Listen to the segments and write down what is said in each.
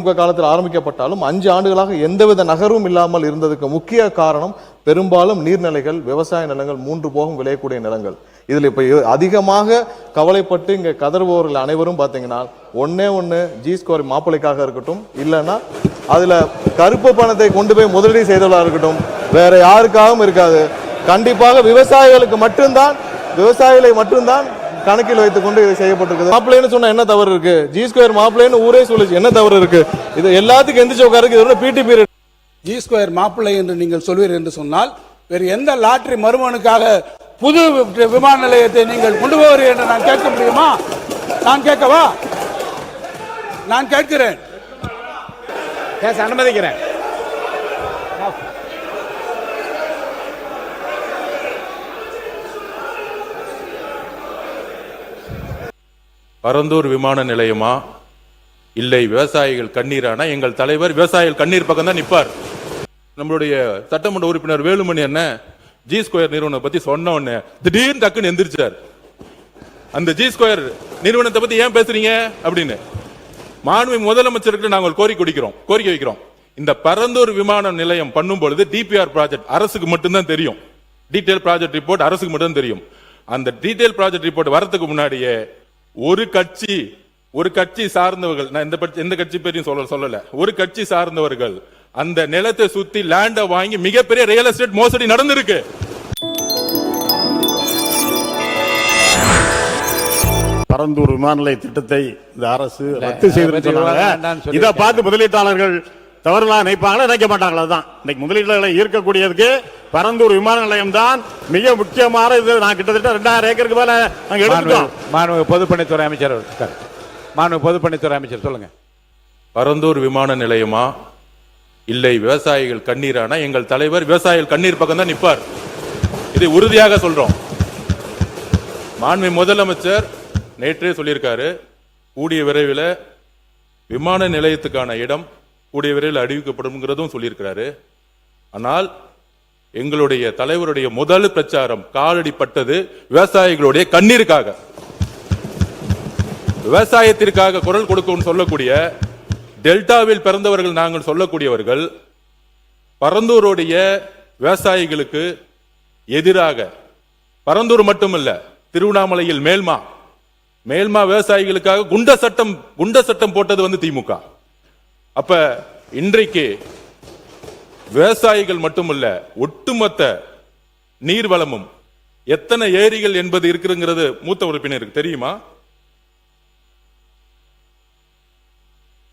காலத்தில் ஆரம்பிக்கப்பட்டாலும் 5 ஆண்டுகளாக எந்தவித நகரும் இல்லாமல் இருந்ததுக்கு முக்கிய காரணம் பெரும்பாலும் நீர்நிலைகள், விவசாய நிலங்கள், 3 போகம் விளையக்கூடிய நிலங்கள். இதில் இப்ப அதிகமாக கவலைப்பட்டு இங்க கதறுபவர்கள் அனைவரும் பாத்தீங்கன்னா ஒண்ணு ஜி ஸ்கொயர் மாப்பிளைக்காக இருக்கட்டும், இல்லைன்னா அதுல கருப்பு பணத்தை கொண்டு போய் முதலீடு செய்தவர்களாக இருக்கட்டும், வேற யாருக்காகவும் இருக்காது. கண்டிப்பாக விவசாயிகளை மட்டும்தான் கணக்கில் வைத்துக் கொண்டு இது செய்யப்பட்டிருக்கு. மாப்பிள்ளைன்னு சொன்னா என்ன தவறு இருக்கு? ஜி ஸ்கொயர் மாப்பிள்ளைன்னு ஊரே சொல்லுச்சு, என்ன தவறு இருக்கு? இது எல்லாத்துக்கும் எந்திரிச்சு உட்காருக்கு இதோட பிடி பீரியட். ஜி ஸ்கொயர் மாப்பிள்ளை என்று நீங்கள் சொல்வீர்கள் என்று சொன்னால் வேறு எந்த லாட்டரி மருமனுக்காக புது விமான நிலையத்தை நீங்கள் கொண்டு போவீர்கள் என்று நான் கேட்க முடியுமா? நான் கேட்கவா? நான் கேட்கிறேன், பேச அனுமதிக்கிறேன். பரந்தூர் விமான நிலையமா இல்லை விவசாயிகள் கண்ணீரானா? எங்கள் தலைவர் விவசாயிகள் கண்ணீர் பக்கம் தான் நிற்பார். நம்மளுடைய சட்டமன்ற உறுப்பினர் வேலுமணி என்ன ஜி ஸ்கொயர் நிறுவனம் பத்தி சொன்ன உடனே திடீர்னு டக்குன்னு எந்திரிச்சார். அந்த ஜி ஸ்கொயர் நிறுவனத்தை பத்தி ஏன் பேசுறீங்க அப்படின்னு மாண்புமிகு முதலமைச்சருக்கு நாங்கள் கோரிக்கை வைக்கிறோம். இந்த பரந்தூர் விமான நிலையம் பண்ணும் பொழுது டிபிஆர் ப்ராஜெக்ட் அரசுக்கு மட்டும்தான் தெரியும். டீடைல் ப்ராஜெக்ட் ரிப்போர்ட் அரசுக்கு மட்டும் தெரியும். அந்த டீடைல் ப்ராஜெக்ட் ரிப்போர்ட் வரதுக்கு முன்னாடியே ஒரு கட்சி சார்ந்தவர்கள், நான் எந்த கட்சி பேரையும் சொல்லல, ஒரு கட்சி சார்ந்தவர்கள் அந்த நிலத்தை சுத்தி லேண்ட வாங்கி மிகப்பெரிய ரியல் எஸ்டேட் மோசடி நடந்திருக்கு. பரந்தூர் விமான நிலைய திட்டத்தை இந்த அரசு ரத்து செய்து இதை பார்த்து முதலீட்டாளர்கள் தவறுலாம் நினைப்பாங்களா, நினைக்க மாட்டாங்களா? தான் இன்னைக்கு முதலீட்டாளர்களை ஈர்க்கக்கூடியதுக்கு பரந்தூர் விமான நிலையம் தான் மிக முக்கியமான இது. நான் கிட்டத்தட்ட 2000 ஏக்கருக்கு மேல நாங்க எடுத்துட்டோம். மாண்புமிகு பொதுப்பணித்துறை அமைச்சர் சொல்லுங்க. பரந்தூர் விமான நிலையமா இல்லை விவசாயிகள் கண்ணீரானா? எங்கள் தலைவர் விவசாயிகள் கண்ணீர் பக்கம் தான் நிற்பார். இதை உறுதியாக சொல்றோம். மாண்புமிகு முதலமைச்சர் நேற்றே சொல்லியிருக்காரு, கூடிய விரைவில் விமான நிலையத்துக்கான இடம் கூடிய விரைவில் அறிவிக்கப்படும் சொல்லியிருக்கிறாரு. ஆனால் எங்களுடைய தலைவருடைய முதல் பிரச்சாரம் காலடிப்பட்டது விவசாயிகளுடைய கண்ணீருக்காக, விவசாயத்திற்காக குரல் கொடுக்கும் சொல்லக்கூடிய டெல்டாவில் பிறந்தவர்கள் நாங்கள் சொல்லக்கூடியவர்கள் பரந்தூருடைய விவசாயிகளுக்கு எதிராக, பரந்தூர் மட்டுமல்ல திருவண்ணாமலையில் மேல்மா விவசாயிகளுக்காக குண்ட சட்டம் போட்டது திமுக. அப்ப இன்றைக்கு விவசாயிகள் மட்டுமல்ல ஒட்டுமொத்த நீர்வளமும் எத்தனை ஏரிகள் என்பது இருக்குங்கிறது மூத்த உறுப்பினருக்கு தெரியுமா?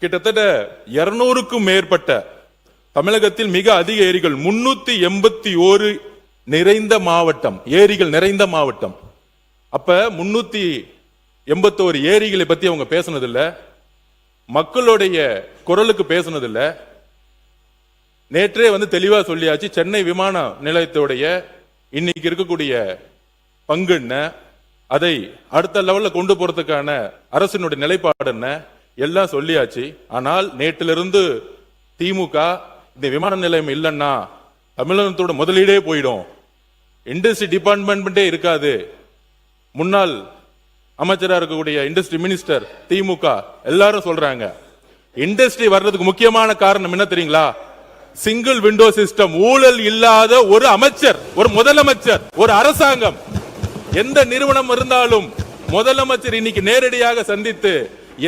கிட்டத்தட்ட 200க்கும் மேற்பட்ட தமிழகத்தில் மிக அதிக ஏரிகள் 381 நிறைந்த மாவட்டம், ஏரிகள் நிறைந்த மாவட்டம். அப்ப 381 ஏரிகளை பத்தி அவங்க பேசினதில்ல, மக்களுடைய குரலுக்கு பேசினதில்ல. நேற்றே தெளிவா சொல்லியாச்சு. சென்னை விமான நிலையத்துடைய இன்னைக்கு இருக்கக்கூடிய பங்கு என்ன, அதை அடுத்த லெவல்ல கொண்டு போறதுக்கான அரசினுடைய நிலைப்பாடு என்ன எல்லாம் சொல்லியாச்சு. ஆனால் நேற்றிலிருந்து திமுக இந்த விமான நிலையம் இல்லைன்னா தமிழகத்தோட முதலீடே போயிடும், இண்டஸ்ட்ரி டிபார்ட்மெண்ட்டே இருக்காது. முன்னாள் அமைச்சராக இருக்கக்கூடிய இண்டஸ்ட்ரி மினிஸ்டர் திமுக எல்லாரும் சொல்றாங்க. இண்டஸ்ட்ரி வர்றதுக்கு முக்கியமான காரணம் என்ன தெரியுங்களா? Single window system. ஊழல் இல்லாத ஒரு அமைச்சர், ஒரு முதலமைச்சர், ஒரு அரசாங்கம், எந்த நிறுவனம் இருந்தாலும் முதலமைச்சர் இன்னைக்கு நேரடியாக சந்தித்து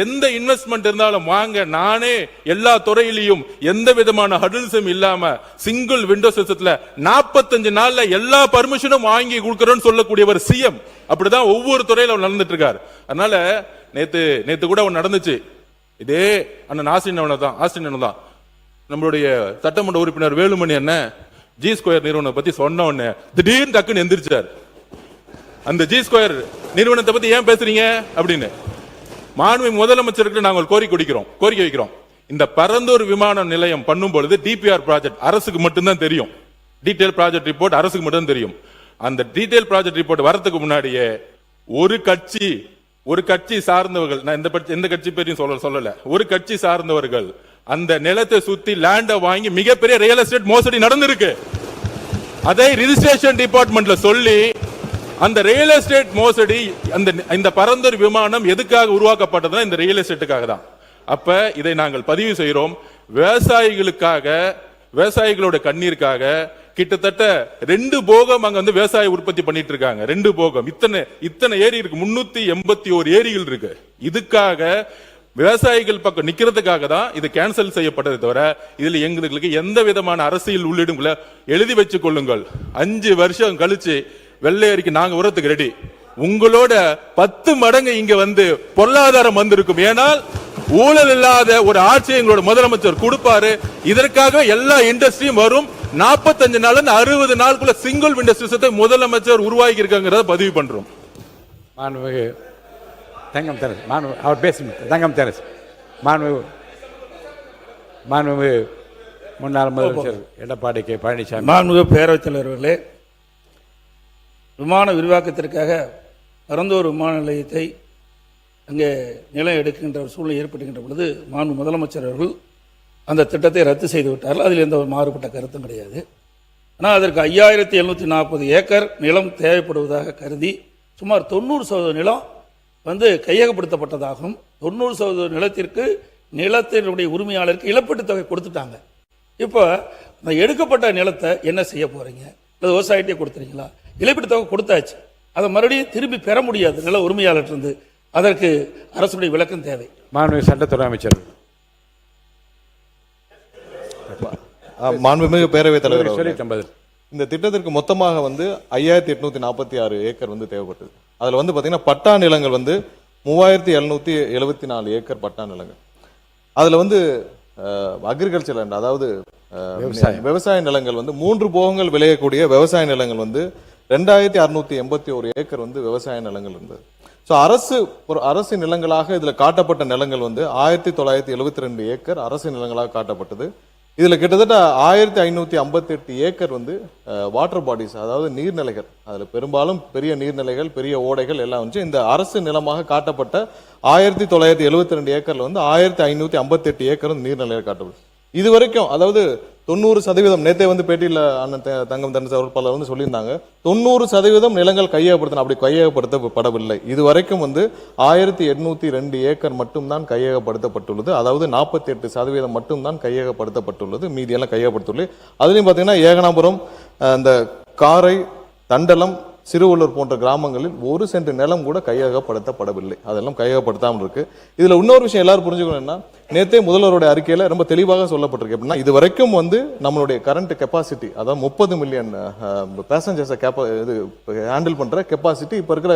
எந்த இன்வெஸ்ட்மெண்ட் இருந்தாலும் வாங்க, நானே எல்லா துறையிலையும் எந்த விதமான ஹடில்ஸும் இல்லாம சிங்கிள் விண்டோ சிஸ்டத்துல 45 நாள்ல எல்லா பர்மிஷனும் வாங்கி கொடுக்கறோம்னு சொல்லக்கூடியவர் சிஎம். அப்படிதான் ஒவ்வொரு துறையில நடந்துட்டு இருக்காரு. அதனால நேத்து கூட ஒன்று நடந்துச்சு. இதே அண்ணன் ஆஸ்டின் தான் நம்மளுடைய சட்டமன்ற உறுப்பினர் வேலுமணி என்ன ஜி ஸ்கொயர் நிறுவனம் பத்தி சொன்ன உடனே திடீர்னு டக்குன்னு எந்திரிச்சார். அந்த ஜி ஸ்கொயர் நிறுவனத்தை பத்தி ஏன் பேசுறீங்க அப்படின்னு மாண்புமிகு முதலமைச்சருக்கு நாங்கள் கோரிக்கை வைக்கிறோம். இந்த பரந்தூர் விமான நிலையம் பண்ணும் பொழுது டிபிஆர் ப்ராஜெக்ட் அரசுக்கு மட்டும்தான் தெரியும். டீடைல் ப்ராஜெக்ட் ரிப்போர்ட் அரசுக்கு மட்டும் தெரியும். அந்த டீடைல் ப்ராஜெக்ட் ரிப்போர்ட் வரதுக்கு முன்னாடியே ஒரு கட்சி சார்ந்தவர்கள், நான் எந்த கட்சி பேரையும் சொல்லல, ஒரு கட்சி சார்ந்தவர்கள் அந்த நிலத்தை சுத்தி லேண்ட வாங்கி மிகப்பெரிய ரியல் எஸ்டேட் மோசடி நடந்திருக்கு. அதை ரிஜிஸ்ட்ரேஷன் டிபார்ட்மெண்ட்ல சொல்லி அந்த ரியல் எஸ்டேட் மோசடி, இந்த பரந்தூர் விமானம் எதுக்காக உருவாக்கப்பட்டதுன்னா இந்த ரியல் எஸ்டேட்டுக்காக தான். அப்ப இதை நாங்கள் பதிவு செய்கிறோம். விவசாயிகளுக்காக, விவசாயிகளோட கண்ணீருக்காக கிட்டத்தட்ட 2 போகம் அங்க வந்து விவசாய உற்பத்தி பண்ணிட்டு இருக்காங்க. 2 போகம். இத்தனை ஏரி இருக்கு, 381 ஏரிகள் இருக்கு. இதுக்காக விவசாயிகள் பக்கம் நிக்கிறதுக்காக தான் இது கேன்சல் செய்யப்பட்டதை தவிர இதுல எங்களுக்கு எந்த விதமான அரசியல் உள்ளிடும் எழுதி வச்சு கொள்ளுங்கள். 5 வருஷம் கழிச்சு வெள்ளை அறிக்கை நாங்க உரத்துக்கு ரெடி. உங்களோட 10 மடங்கு இங்க வந்து பொருளாதாரம் வந்திருக்கும். ஏனால் ஊழல் இல்லாத ஒரு ஆட்சி எங்களோட முதலமைச்சர் கொடுப்பாரு. இதற்காக எல்லா இண்டஸ்ட்ரியும் வரும். 45 நாள் 60 நாளுக்குள்ள சிங்கிள் விண்டோ சிஸ்டத்தை முதலமைச்சர் உருவாக்கி இருக்காங்கிறத பதிவு பண்றோம். மாண்புமிகு தங்கம் தெரசு, அவர் பேசும் தங்கம் தெரசு, மாண்புமிகு முன்னாள் முதலமைச்சர் எடப்பாடி கே பழனிசாமி. மாண்புமிகு பேரவைத் தலைவர்களே, விமான விரிவாக்கத்திற்காக பரந்தூர் விமான நிலையத்தை அங்கே நிலம் எடுக்கின்ற ஒரு சூழ்நிலை ஏற்படுகின்ற பொழுது மாண்பு முதலமைச்சர் அவர்கள் அந்த திட்டத்தை ரத்து செய்து விட்டார்கள். அதில் எந்த ஒரு மாறுபட்ட கருத்தும் கிடையாது. ஆனால் அதற்கு 5740 ஏக்கர் நிலம் தேவைப்படுவதாக கருதி சுமார் 90% நிலம் வந்து கையகப்படுத்தப்பட்டதாகவும் 90% நிலத்திற்கு நிலத்தினுடைய உரிமையாளருக்கு இழப்பீட்டுத் தொகை கொடுத்துட்டாங்க. இப்போ அந்த எடுக்கப்பட்ட நிலத்தை என்ன செய்ய போறீங்க? இல்லை விவசாயிட்டே கொடுத்துறீங்களா? இழப்பீட்டுத் தொகை கொடுத்தாச்சு, அதை மறுபடியும் திரும்பி பெற முடியாது நில உரிமையாளர் இருந்து. அதற்கு அரசுடைய விளக்கம் தேவை. மாண்புமிகு சட்டத்துறை அமைச்சர். மாண்புமிகு பேரவைத் தலைவர் சொல்லி அவர்களே, இந்த திட்டத்திற்கு மொத்தமாக வந்து 5846 ஏக்கர் வந்து தேவைப்பட்டது. அதுல வந்து பாத்தீங்கன்னா பட்டா நிலங்கள் வந்து 3774 ஏக்கர் பட்டா நிலங்கள். அதுல வந்து அக்ரிகல்ச்சர் லேண்ட், அதாவது விவசாய நிலங்கள் வந்து 3 போகங்கள் விளையக்கூடிய விவசாய நிலங்கள் வந்து 2681 ஏக்கர் வந்து விவசாய நிலங்கள் இருந்தது. ஸோ அரசு நிலங்களாக இதுல காட்டப்பட்ட நிலங்கள் வந்து 1972 ஏக்கர் அரசு நிலங்களாக காட்டப்பட்டது. இதுல கிட்டத்தட்ட 1558 ஏக்கர் வந்து வாட்டர் பாடிஸ், அதாவது நீர்நிலைகள். அதுல பெரும்பாலும் பெரிய நீர்நிலைகள், பெரிய ஓடைகள் எல்லாம் வந்து இந்த அரசு நிலமாக காட்டப்பட்ட 1972 ஏக்கர்ல வந்து 1558 ஏக்கர் வந்து நீர்நிலைகள் காட்டப்படும். இது வரைக்கும், அதாவது 90% நேத்தே வந்து பேட்டியில் அண்ணன் தங்கம் தென்னரசு அவர்கள் பலர் வந்து சொல்லியிருந்தாங்க, 90% நிலங்கள் கையகப்படுத்தணும். அப்படி கையகப்படுத்தப்படவில்லை. இது வரைக்கும் வந்து 1802 ஏக்கர் மட்டும்தான் கையகப்படுத்தப்பட்டுள்ளது. அதாவது 48% மட்டும்தான் கையகப்படுத்தப்பட்டுள்ளது. மீதியெல்லாம் கையகப்படுத்தவில்லை. அதுலயும் பாத்தீங்கன்னா ஏகனாபுரம், இந்த காரை, தண்டலம், சிறுவள்ளூர் போன்ற கிராமங்களில் 1 சென்ட் நிலம் கூட கையகப்படுத்தப்படவில்லை. அதெல்லாம் கையகப்படுத்தாமல் இருக்கு. இதுல இன்னொரு விஷயம் எல்லாரும் புரிஞ்சுக்கணும்னா, நேத்தே முதல்வருடைய அறிக்கையில ரொம்ப தெளிவாக சொல்லப்பட்டிருக்கு. எப்படின்னா, இது வரைக்கும் வந்து நம்மளுடைய கரண்ட் கெப்பாசிட்டி, அதாவது 30 மில்லியன் பேசஞ்சர்ஸை ஹேண்டில் பண்ற கெப்பாசிட்டி இப்ப இருக்கிற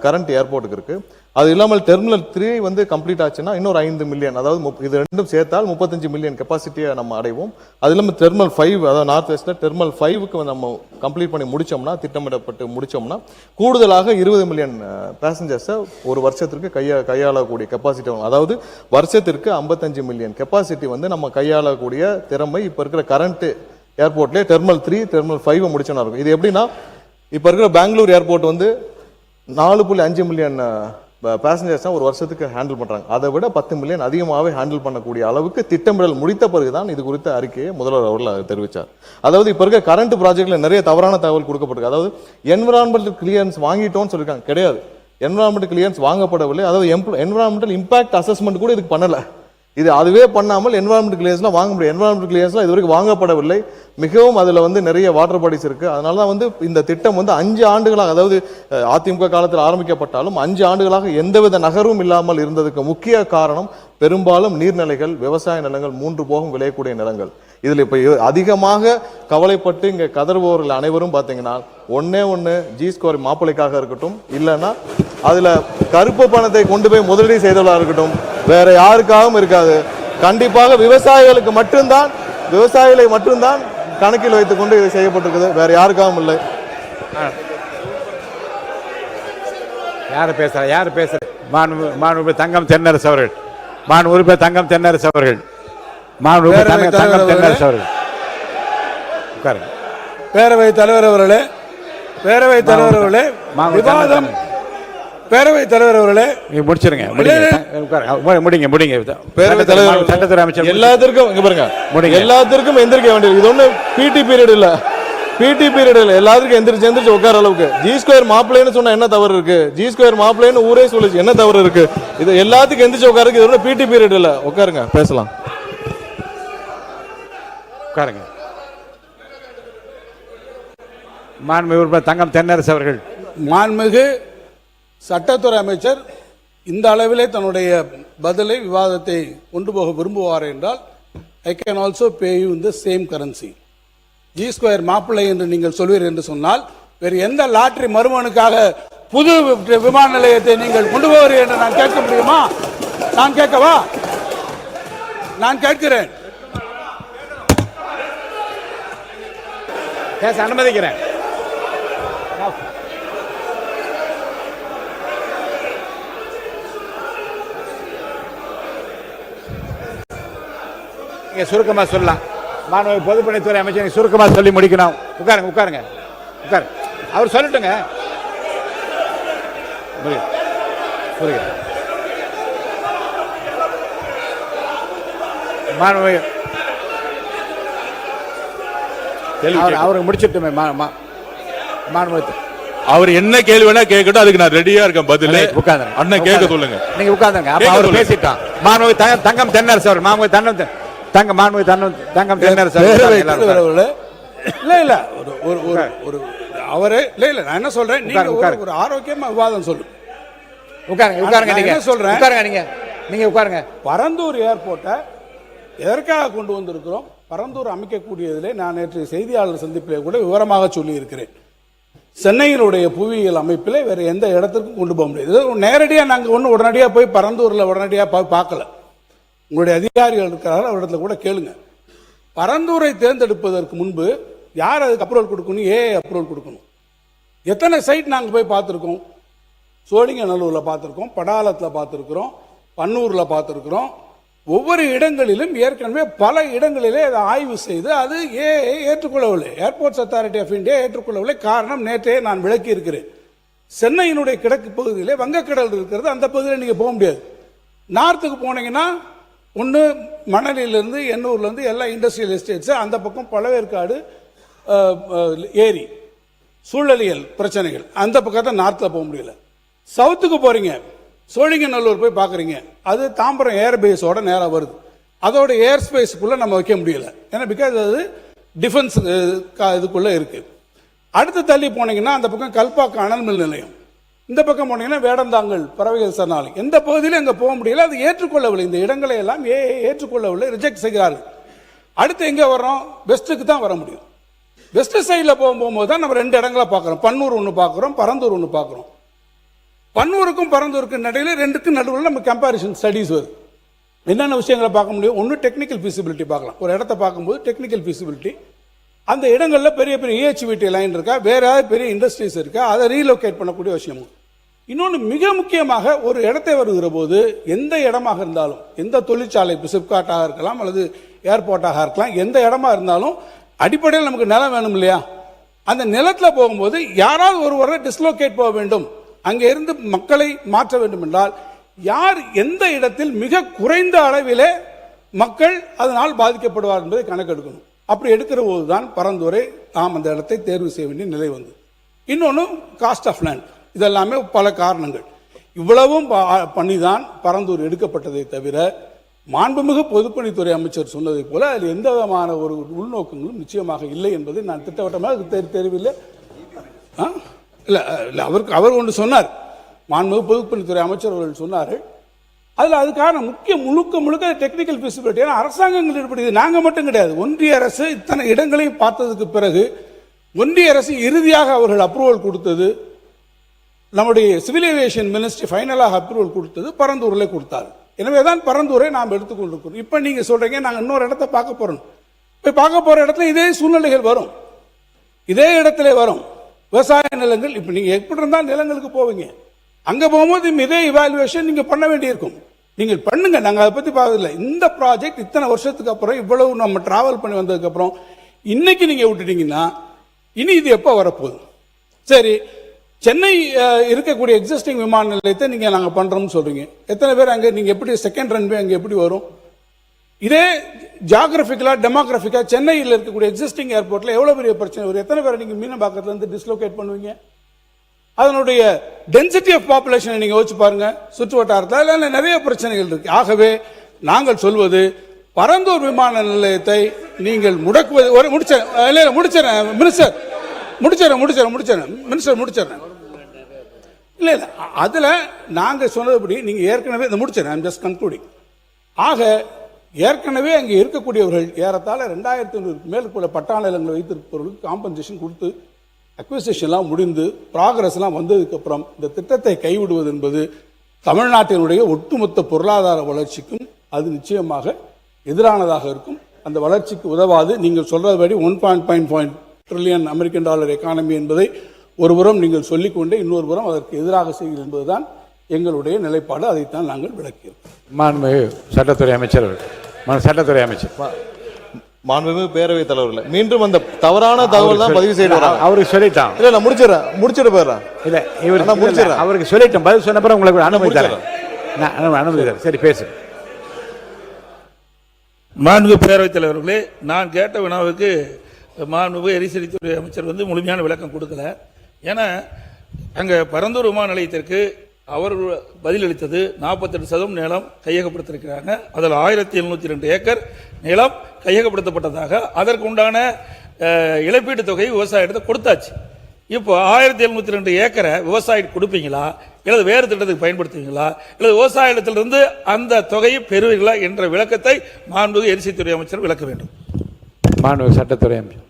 கரண்ட் ஏர்போர்ட்டுக்கு இருக்கு. அது இல்லாமல் டெர்மினல் 3 வந்து கம்ப்ளீட் ஆச்சுன்னா இன்னொரு 5 மில்லியன், அதாவது இது ரெண்டும் சேர்த்தால் 35 மில்லியன் கெப்பாசிட்டியை நம்ம அடைவோம். அது இல்லாமல் டெர்மினல் 5, அதாவது நார்த் வெஸ்ட்ல டெர்மினல் 5க்கு நம்ம கம்ப்ளீட் பண்ணி முடிச்சோம்னா, திட்டமிடப்பட்டு முடிச்சோம்னா, கூடுதலாக 20 மில்லியன் பேசஞ்சர்ஸை ஒரு வருஷத்திற்கு கையாளக்கூடிய கெப்பாசிட்டி, அதாவது வருஷத்திற்கு 55 மில்லியன் கெப்பாசிட்டி வந்து நம்ம கையாளக்கூடிய திறமை இப்ப இருக்கிற கரண்ட் ஏர்போர்ட்லேயே டெர்மினல் 3, டெர்மினல் 5 முடிச்சோன்னா இருக்கும். இது எப்படின்னா, இப்ப இருக்கிற பெங்களூர் ஏர்போர்ட் வந்து 4.5 மில்லியன் பேசஞ்சர்ஸ் ஒரு வருஷத்துக்கு ஹேண்டில் பண்றாங்க. அதை விட 10 மில்லியன் அதிகமாகவே ஹேண்டில் பண்ணக்கூடிய அளவுக்கு திட்டமிடல் முடித்த பிறகுதான் இது குறித்த அறிக்கையை முதல்வர் அவர்கள் தெரிவித்தார். அதாவது இப்ப இருக்க கரண்ட் ப்ராஜெக்ட்ல நிறைய தவறான தகவல் கொடுக்கப்பட்டிருக்கு. அதாவது என்விரான்மெண்டல் கிளியரன்ஸ் வாங்கிட்டோம்னு சொல்லிருக்காங்க. கிடையாது, என்விரான்மெண்டல் கிளியரன்ஸ் வாங்கப்படவில்லை. அதாவது என்விரான்மெண்டல் இம்பாக்ட் அசஸ்மெண்ட் கூட இதுக்கு பண்ணல. இது அதுவே பண்ணாமல் என்விரான்மெண்டல் கிளியரன்ஸ்லாம் வாங்க முடியும். என்விரான்மெண்டல் கிளியரன்ஸ்லாம் இது வரைக்கும் வாங்கப்படவில்லை. மிகவும் அதுல வந்து நிறைய வாட்டர் பாடிஸ் இருக்கு. அதனால தான் வந்து இந்த திட்டம் வந்து 5 ஆண்டுகளாக, அதாவது அதிமுக காலத்தில் ஆரம்பிக்கப்பட்டாலும் 5 ஆண்டுகளாக எந்தவித நகர்வும் இல்லாமல் இருந்ததுக்கு முக்கிய காரணம் பெரும்பாலும் நீர்நிலைகள், விவசாய நிலங்கள், 3 போகம் விளையக்கூடிய நிலங்கள். இதுல இப்ப அதிகமாக கவலைப்பட்டு இங்க கதறுபவர்கள் அனைவரும் பாத்தீங்கன்னா, ஒண்ணு G-Score மாப்பிள்ளைக்காக இருக்கட்டும், இல்லைன்னா அதுல கருப்பு பணத்தை கொண்டு போய் முதலீடு செய்தவர்களா இருக்கட்டும், வேற யாருக்காகவும் இருக்காது. கண்டிப்பாக விவசாயிகளுக்கு மட்டும்தான், விவசாயிகளை மட்டும்தான் கணக்கில் வைத்துக் கொண்டு இது செய்யப்பட்டிருக்குது. வேற யாருக்காகவும் இல்லை. யாரு பேசுற மாண்புமிகு தங்கம் தென்னரசு அவர்கள், மாண்புமிகு தங்கம் தென்னரசு அவர்கள், மாண்புமிகு தங்கம் தென்னரசு அவர்கள் உட்காருங்க. பேரவைத் தலைவர் அவர்களே, பேரவைத் தலைவர் அவர்களே, விவாதம், பேரவைத் தலைவர் அவர்களே முடிச்சிருங்க. முடிங்க. பேரவைத் தலைவர், சட்டத்துறை அமைச்சர் எல்லாத்திற்கும் இங்க பாருங்க, எல்லாத்திற்கும் எந்திரிக்க வேண்டியது. இது ஒண்ணு பிடி பீரியட் இல்ல. பிடி பீரியட்ல எல்லாத்துக்கும் எந்திரிச்சு எந்திரிச்சு உட்கார அளவுக்கு ஜி ஸ்கொயர் மாப்பிள்ளைன்னு சொன்னா என்ன தவறு இருக்கு? ஜி ஸ்கொயர் மாப்பிள்ளைன்னு ஊரே சொல்லுச்சு, என்ன தவறு இருக்கு? இது எல்லாத்துக்கும் எந்திரிச்சு உட்காருக்கு இது பிடி பீரியட் இல்ல. உட்காருங்க, பேசலாம். உட்காருங்க. மாண்புமிகு உறுப்பினர் தங்கம் தென்னரசு அவர்கள். மாண்புமிகு சட்டத்துறை அமைச்சர் இந்த அளவிலே தன்னுடைய பதிலை விவாதத்தை கொண்டு போக விரும்புவார் என்றால் I can also pay you in the same currency. G square மாப்பிள்ளை என்று நீங்கள் சொல்வீர் என்று சொன்னால் வேறு எந்த லாட்டரி மருமகனுக்காக புது விமான நிலையத்தை நீங்கள் கொண்டு போவீர்கள் என்று நான் கேட்க முடியுமா? நான் கேட்கவா? நான் கேட்கிறேன். பேச அனுமதிக்கிறேன். நீங்க சுருக்கமா சொல்லலாம். மாண்புமிகு பொதுப்பணித்துறை அமைச்சர் சுருக்கமா சொல்லி முடிக்கணும். உட்காருங்க உட்காருங்க உட்காரு. அவர் சொல்லட்டுங்க. மாண்புமிகு அவருக்கு முடிச்சிட்டுமே. மாண்புமிகு அவர் என்ன கேள்வி வேணா கேட்கட்டும், அதுக்கு நான் ரெடியா இருக்கேன் பதில். உட்கார்ந்து அண்ணன் கேட்க சொல்லுங்க. நீங்க உட்கார்ந்துங்க. அப்ப அவர் பேசிட்டான். மாண்புமிகு தங்கம் தென்னரசு அவர். மாண்புமிகு தங்கம் தென்னரசு இல்ல இல்ல ஒரு அவரு இல்ல இல்ல நான் என்ன சொல்றேன், நீங்க ஒரு ஆரோக்கியமா விவாதம் சொல்லு. உட்காருங்க உட்காருங்க. நீங்க சொல்றேன் உட்காருங்க. நீங்க உட்காருங்க. பரந்தூர் ஏர்போர்ட்டை எதற்காக கொண்டு வந்திருக்கிறோம்? பரந்தூர் அமைக்கக்கூடியதிலே நான் நேற்று செய்தியாளர் சந்திப்பிலே கூட விவரமாக சொல்லி இருக்கிறேன். சென்னையினுடைய புவியியல் அமைப்பில் வேற எந்த இடத்துக்கும் கொண்டு போக முடியாது. நேரடியாக நாங்கள் ஒன்றும் உடனடியாக போய் பரந்தூரில் உடனடியாக போய் பார்க்கல. உங்களுடைய அதிகாரிகள் இருக்கிறார்கள், அவரிடத்துல கூட கேளுங்க. பரந்தூரை தேர்ந்தெடுப்பதற்கு முன்பு யார் அதுக்கு அப்ரூவல் கொடுக்கணும்? அப்ரூவல் கொடுக்கணும். எத்தனை சைட் நாங்கள் போய் பார்த்துருக்கோம்? சோழிங்கநல்லூரில் பார்த்துருக்கோம், படாலத்தில் பார்த்துருக்குறோம், பன்னூரில் பார்த்துருக்குறோம். ஒவ்வொரு இடங்களிலும் ஏற்கனவே பல இடங்களிலே அதை ஆய்வு செய்து அது ஏற்றுக்கொள்ளவில்லை. ஏர்போர்ட்ஸ் அத்தாரிட்டி ஆஃப் இந்தியா ஏற்றுக்கொள்ளவில்லை. காரணம் நேற்றே நான் விளக்கி இருக்கிறேன். சென்னையினுடைய கிழக்கு பகுதியிலே வங்கக்கடல் இருக்கிறது, அந்த பகுதியில் நீங்கள் போக முடியாது. நார்த்துக்கு போனீங்கன்னா ஒன்று மணலிலிருந்து எண்ணூர்லேருந்து எல்லா இண்டஸ்ட்ரியல் எஸ்டேட்ஸு, அந்த பக்கம் பழவேற்காடு ஏரி சூழலியல் பிரச்சனைகள், அந்த பக்கத்தை நார்த்தில் போக முடியல. சவுத்துக்கு போகிறீங்க, சோழிங்கநல்லூர் போய் பார்க்குறீங்க, அது தாம்பரம் ஏர்பேஸோட நேராக வருது. அதோட ஏர் ஸ்பேஸுக்குள்ளே நம்ம வைக்க முடியல, ஏன்னா பிகாஸ் அது டிஃபென்ஸ் இதுக்குள்ளே இருக்குது. அடுத்து தள்ளி போனீங்கன்னா அந்த பக்கம் கல்பாக்கு அனல்மில் நிலையம், இந்த பக்கம் போனீங்கன்னா வேடந்தாங்கல் பறவைகள் சரணாலயம், எந்த பகுதியிலும் அங்கே போக முடியல. அது ஏற்றுக்கொள்ளவில்லை. இந்த இடங்களை எல்லாம் ஏற்றுக்கொள்ளவில்லை, ரிஜெக்ட் செய்கிறார்கள். அடுத்து எங்கே வர்றோம்? வெஸ்ட்டுக்கு தான் வர முடியும். வெஸ்ட் சைடில் போகும்போது தான் நம்ம ரெண்டு இடங்களை பார்க்குறோம். பன்னூர் ஒன்று பார்க்குறோம், பரந்தூர் ஒன்று பார்க்குறோம். பன்னூருக்கும் பரந்தூருக்கும் நடுவில் ரெண்டுக்கும் நடுவில் நம்ம கம்பேரிசன் ஸ்டடிஸ் வருது. என்னென்ன விஷயங்களை பார்க்க முடியும்? ஒன்று டெக்னிக்கல் ஃபீசிபிலிட்டி பார்க்கலாம். ஒரு இடத்த பார்க்கும்போது டெக்னிக்கல் ஃபீசிபிலிட்டி, அந்த இடங்களில் பெரிய பெரிய EHVT லைன் இருக்கா, வேற ஏதாவது பெரிய இண்டஸ்ட்ரீஸ் இருக்கா, அதை ரீலோகேட் பண்ணக்கூடிய விஷயமும். இன்னொன்று மிக முக்கியமாக, ஒரு இடத்தை வருகிற போது எந்த இடமாக இருந்தாலும், எந்த தொழிற்சாலை, சிப்காட்டாக இருக்கலாம் அல்லது ஏர்போர்ட்டாக இருக்கலாம், எந்த இடமா இருந்தாலும் அடிப்படையில் நமக்கு நிலம் வேணும் இல்லையா? அந்த நிலத்தில் போகும்போது யாராவது ஒருவரை டிஸ்லோகேட் போக வேண்டும், அங்கே இருந்து மக்களை மாற்ற வேண்டும் என்றால் யார் எந்த இடத்தில் மிக குறைந்த அளவிலே மக்கள் அதனால் பாதிக்கப்படுவார் என்பதை கணக்கெடுக்கணும். அப்படி எடுக்கிற போது தான் பரந்தூரை நாம் அந்த இடத்தை தேர்வு செய்ய வேண்டிய நிலை வந்து. இன்னொன்று காஸ்ட் ஆஃப் லேண்ட், இதெல்லாமே பல காரணங்கள். இவ்வளவும் பண்ணி தான் பரந்தூர் எடுக்கப்பட்டதை தவிர மாண்புமிகு பொதுப்பணித்துறை அமைச்சர் சொன்னதை போல அதில் எந்த விதமான ஒரு உள்நோக்கங்களும் நிச்சயமாக இல்லை என்பதை நான் திட்டவட்டமாக தெரியவில்லை. இல்லை இல்லை, அவர் ஒன்று சொன்னார், மாண்புமிகு பொதுப்பணித்துறை அமைச்சர் அவர்கள் சொன்னார்கள். அதில் அதுக்கான முழுக்க டெக்னிக்கல் ஃபீசிபிலிட்டி. ஏன்னா அரசாங்கங்கள் ஈடுபடுது, நாங்கள் மட்டும் கிடையாது. ஒன்றிய அரசு இத்தனை இடங்களையும் பார்த்ததுக்கு பிறகு ஒன்றிய அரசு இறுதியாக அவர்கள் அப்ரூவல் கொடுத்தது, நம்முடைய சிவில் ஏவியேஷன் மினிஸ்ட்ரி ஃபைனலாக அப்ரூவல் கொடுத்தது பரந்தூரில் கொடுத்தாரு. எனவே தான் பரந்தூரை நாம் எடுத்துக்கொண்டிருக்கிறோம். இப்போ நீங்கள் சொல்கிறீங்க நாங்கள் இன்னொரு இடத்த பார்க்க போகிறோம். போய் பார்க்க போகிற இடத்துல இதே சூழ்நிலைகள் வரும், இதே இடத்துல வரும். விவசாய நிலங்கள், இப்போ நீங்கள் எப்படி இருந்தால் நிலங்களுக்கு போவீங்க, அங்கே போகும்போது இதே இவாலுவேஷன் நீங்கள் பண்ண வேண்டியிருக்கும். நீங்கள் பண்ணுங்க, நாங்கள் அதை பற்றி பார்க்கறதில்லை. இந்த ப்ராஜெக்ட் இத்தனை வருஷத்துக்கு அப்புறம் இவ்வளவு நம்ம டிராவல் பண்ணி வந்ததுக்கப்புறம் இன்னைக்கு நீங்கள் விட்டுட்டீங்கன்னா இனி இது எப்போ வரப்போகுது? சரி, சென்னை இருக்கக்கூடிய எக்ஸிஸ்டிங் விமான நிலையத்தை நீங்கள் நாங்கள் பண்ணுறோம்னு சொல்கிறீங்க. எத்தனை பேர் அங்கே, நீங்கள் எப்படி செகண்ட் ரன்வே அங்கே எப்படி வரும்? இதே ஜியாகிரபிக்கலா டெமோகிராபிக்கா சென்னையில் இருக்கக்கூடிய எக்ஸிஸ்டிங் ஏர்போர்ட்ல எவ்வளவு பெரிய பிரச்சனை, ஒரு எத்தனை பேரை நீங்க மீனம்பாக்கத்துல இருந்து டிஸ்லோகேட் பண்ணுவீங்க? அதனுடைய டென்சிட்டி ஆஃப் பாப்புலேஷனை நீங்க யோசிச்சு பாருங்க. சுற்று வட்டாரத்தில் நிறைய பிரச்சனைகள் இருக்கு. ஆகவே நாங்கள் சொல்வது, பரந்தூர் விமான நிலையத்தை நீங்கள் முடக்குவது முடிச்சிடறேன். இல்ல அதுல நாங்க சொன்னதுபடி நீங்க ஏற்கனவே முடிச்சிடறேன். Just concluding. ஆக ஏற்கனவே அங்கே இருக்கக்கூடியவர்கள் ஏறத்தாழ 2500 மேற்கொள்ள பட்டா நிலங்களை வைத்திருப்பவர்களுக்கு காம்பன்சேஷன் கொடுத்து அக்விசிஷன்லாம் முடிந்து ப்ராக்ரஸ்லாம் வந்ததுக்கு அப்புறம் இந்த திட்டத்தை கைவிடுவது என்பது தமிழ்நாட்டினுடைய ஒட்டுமொத்த பொருளாதார வளர்ச்சிக்கும் அது நிச்சயமாக எதிரானதாக இருக்கும். அந்த வளர்ச்சிக்கு உதவாது. நீங்கள் சொல்றபடி 1.5 ட்ரில்லியன் அமெரிக்கன் டாலர் எக்கானமி என்பதை ஒருபுறம் நீங்கள் சொல்லிக்கொண்டே இன்னொரு புறம் அதற்கு எதிராக செய்கிறது என்பதுதான் எங்களுடைய நிலைப்பாடு. அதைத்தான் நாங்கள் விளக்கியோம். மாண்புமிகு சட்டத்துறை அமைச்சர் மாண்புமிகு பேரவைத் தலைவர்கள் மீண்டும் அந்த தவறான தகவல் தான் பதிவு செய்து வராங்க. அவருக்கு சொல்லிட்டான். இல்ல முடிச்சிட்டு போயிடுறேன். இல்ல இவர் அவருக்கு சொல்லிட்டேன். பதில் சொன்ன பிறகு உங்களுக்கு அனுமதி தரேன். சரி பேசு. மாண்புமிகு பேரவைத் தலைவர்களே, நான் கேட்ட வினாவுக்கு மாண்புமிகு எரிசக்தித்துறை அமைச்சர் முழுமையான விளக்கம் கொடுக்கல. ஏன்னா அங்க பரந்தூர் விமான நிலையத்திற்கு அவர் பதிலளித்தது 48% நிலம் கையகப்படுத்திருக்கிறாங்க. அதில் 1702 ஏக்கர் நிலம் கையகப்படுத்தப்பட்டதாக, அதற்கு உண்டான இழப்பீட்டு தொகை விவசாயிடத்தை கொடுத்தாச்சு. இப்போ 1702 ஏக்கரை விவசாயிக்கு கொடுப்பீங்களா, இல்லது வேறு திட்டத்துக்கு பயன்படுத்துவீங்களா, இல்லது விவசாயிடத்திலிருந்து அந்த தொகையை பெறுவீர்களா என்ற விளக்கத்தை மாண்புமிகு எரிசக்தித்துறை அமைச்சர் விளக்க வேண்டும். மாண்புமிகு சட்டத்துறை அமைச்சர்.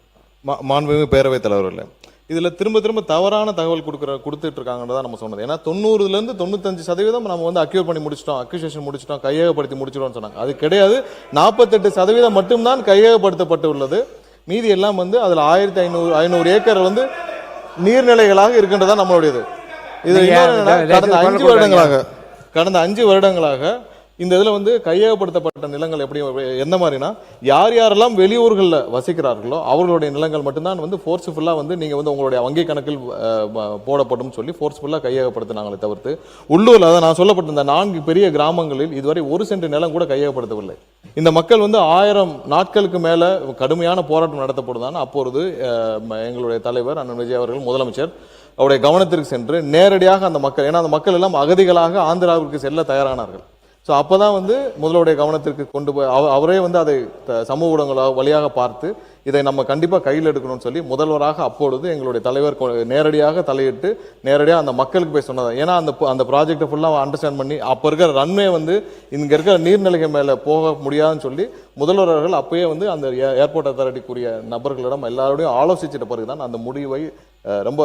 மாண்புமிகு பேரவைத் தலைவர்களே, இதுல திரும்ப தவறான தகவல் கொடுத்துட்டு இருக்காங்கன்னு தான் நம்ம சொன்னது. ஏன்னா 90% 95% நம்ம அக்யூர் பண்ணி முடிச்சிட்டோம், அக்யூசேஷன் முடிச்சிட்டோம், கையகப்படுத்தி முடிச்சிட்டோம்னு சொன்னாங்க. அது கிடையாது. 48% மட்டும்தான் கையகப்படுத்தப்பட்டு உள்ளது. மீதி எல்லாம் அதுல 1500 ஏக்கர் நீர்நிலைகளாக இருக்கின்றதா நம்மளுடையது. இது கடந்த 5 வருடங்களாக இந்த இதுல கையகப்படுத்தப்பட்ட நிலங்கள் எப்படி எந்த மாதிரினா, யார் யாரெல்லாம் வெளியூர்களில் வசிக்கிறார்களோ அவர்களுடைய நிலங்கள் மட்டும்தான் ஃபோர்ஸ்ஃபுல்லா நீங்க உங்களுடைய வங்கி கணக்கில் போடப்படும் சொல்லி ஃபோர்ஸ்ஃபுல்லா கையகப்படுத்தினாங்களே தவிர்த்து, உள்ளூர்ல அதான் நான் சொல்லப்பட்ட இந்த 4 பெரிய கிராமங்களில் இதுவரை 1 சென்ட் நிலம் கூட கையகப்படுத்தவில்லை. இந்த மக்கள் 1000 நாட்களுக்கு மேல கடுமையான போராட்டம் நடத்தப்படுதான். அப்பொழுது எங்களுடைய தலைவர் அண்ணன் விஜய் அவர்கள் முதலமைச்சர் அவருடைய கவனத்திற்கு சென்று நேரடியாக அந்த மக்கள், ஏன்னா அந்த மக்கள் எல்லாம் அகதிகளாக ஆந்திராவிற்கு செல்ல தயாரானார்கள். ஸோ அப்போதான் முதல்வருடைய கவனத்திற்கு கொண்டு போய் அவரே அதை சமூக ஊடகங்கள் வழியாக பார்த்து இதை நம்ம கண்டிப்பாக கையில் எடுக்கணும்னு சொல்லி முதல்வராக அப்பொழுது எங்களுடைய தலைவர் நேரடியாக தலையிட்டு நேரடியாக அந்த மக்களுக்கு போய் சொன்னது. ஏன்னா அந்த ப்ராஜெக்டை ஃபுல்லாக அண்டர்ஸ்டாண்ட் பண்ணி அப்போ இருக்கிற ரன்வே இங்கே இருக்கிற நீர்நிலைகள் மேலே போக முடியாதுன்னு சொல்லி முதல்வர் அவர்கள் அப்பயே அந்த ஏர்போர்ட் அத்தாரிட்டிக்குரிய நபர்களிடம் எல்லாரோடையும் ஆலோசிச்சிட்ட பிறகுதான் அந்த முடிவை ரொம்ப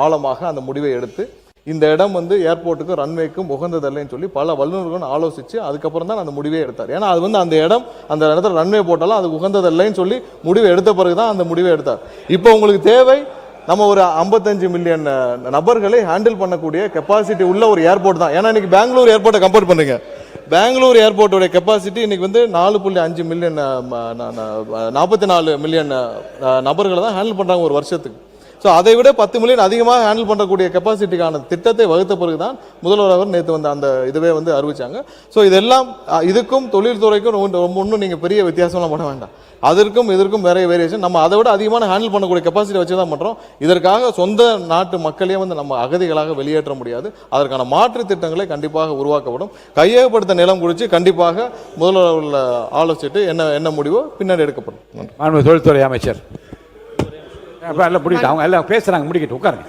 ஆழமாக அந்த முடிவை எடுத்து இந்த இடம் ஏர்போர்ட்டுக்கும் ரன்வேக்கும் உகந்ததில்லைன்னு சொல்லி பல வல்லுநர்களும் ஆலோசிச்சு அதுக்கப்புறம் தான் அந்த முடிவே எடுத்தார். ஏன்னா அது அந்த இடம் அந்த இடத்துல ரன்வே போட்டாலும் அது உகந்ததில்லைன்னு சொல்லி முடிவை எடுத்த பிறகுதான் அந்த முடிவை எடுத்தார். இப்போ உங்களுக்கு தேவை நம்ம ஒரு 55 மில்லியன் நபர்களை ஹேண்டில் பண்ணக்கூடிய கெப்பாசிட்டி உள்ள ஒரு ஏர்போர்ட் தான். ஏன்னா இன்னைக்கு பெங்களூர் ஏர்போர்ட்டை கம்பேர் பண்ணுங்க. பெங்களூர் ஏர்போர்ட்டோட கெப்பாசிட்டி இன்னைக்கு 4.5 மில்லியன் 44 மில்லியன் நபர்களை தான் ஹேண்டில் பண்றாங்க ஒரு வருஷத்துக்கு. ஸோ அதை விட 10 மில்லியன் அதிகமாக ஹேண்டில் பண்ணக்கூடிய கெப்பாசிட்டிக்கான திட்டத்தை வகுத்த பிறகுதான் முதல்வர் அவர் நேற்று அந்த இதுவே அறிவிச்சாங்க. ஸோ இதெல்லாம் இதுக்கும் தொழில்துறைக்கும் ஒன்றும் நீங்கள் பெரிய வித்தியாசம்லாம் பண்ண வேண்டாம். அதற்கும் இதற்கும் வேற வேரியேஷன். நம்ம அதை விட அதிகமான ஹேண்டில் பண்ணக்கூடிய கெப்பாசிட்டி வச்சு தான் பண்ணுறோம். இதற்காக சொந்த நாட்டு மக்களையே நம்ம அகதிகளாக வெளியேற்ற முடியாது. அதற்கான மாற்று திட்டங்களை கண்டிப்பாக உருவாக்கப்படும். கையகப்படுத்த நிலம் குறித்து கண்டிப்பாக முதல்வர் ஆலோசிச்சுட்டு என்ன முடிவோ பின்னாடி எடுக்கப்படும். தொழில்துறை அமைச்சர் எல்லாம் முடிக்கிட்டு அவங்க எல்லாம் பேசுறாங்க, முடிக்கிட்டு உட்காருங்க.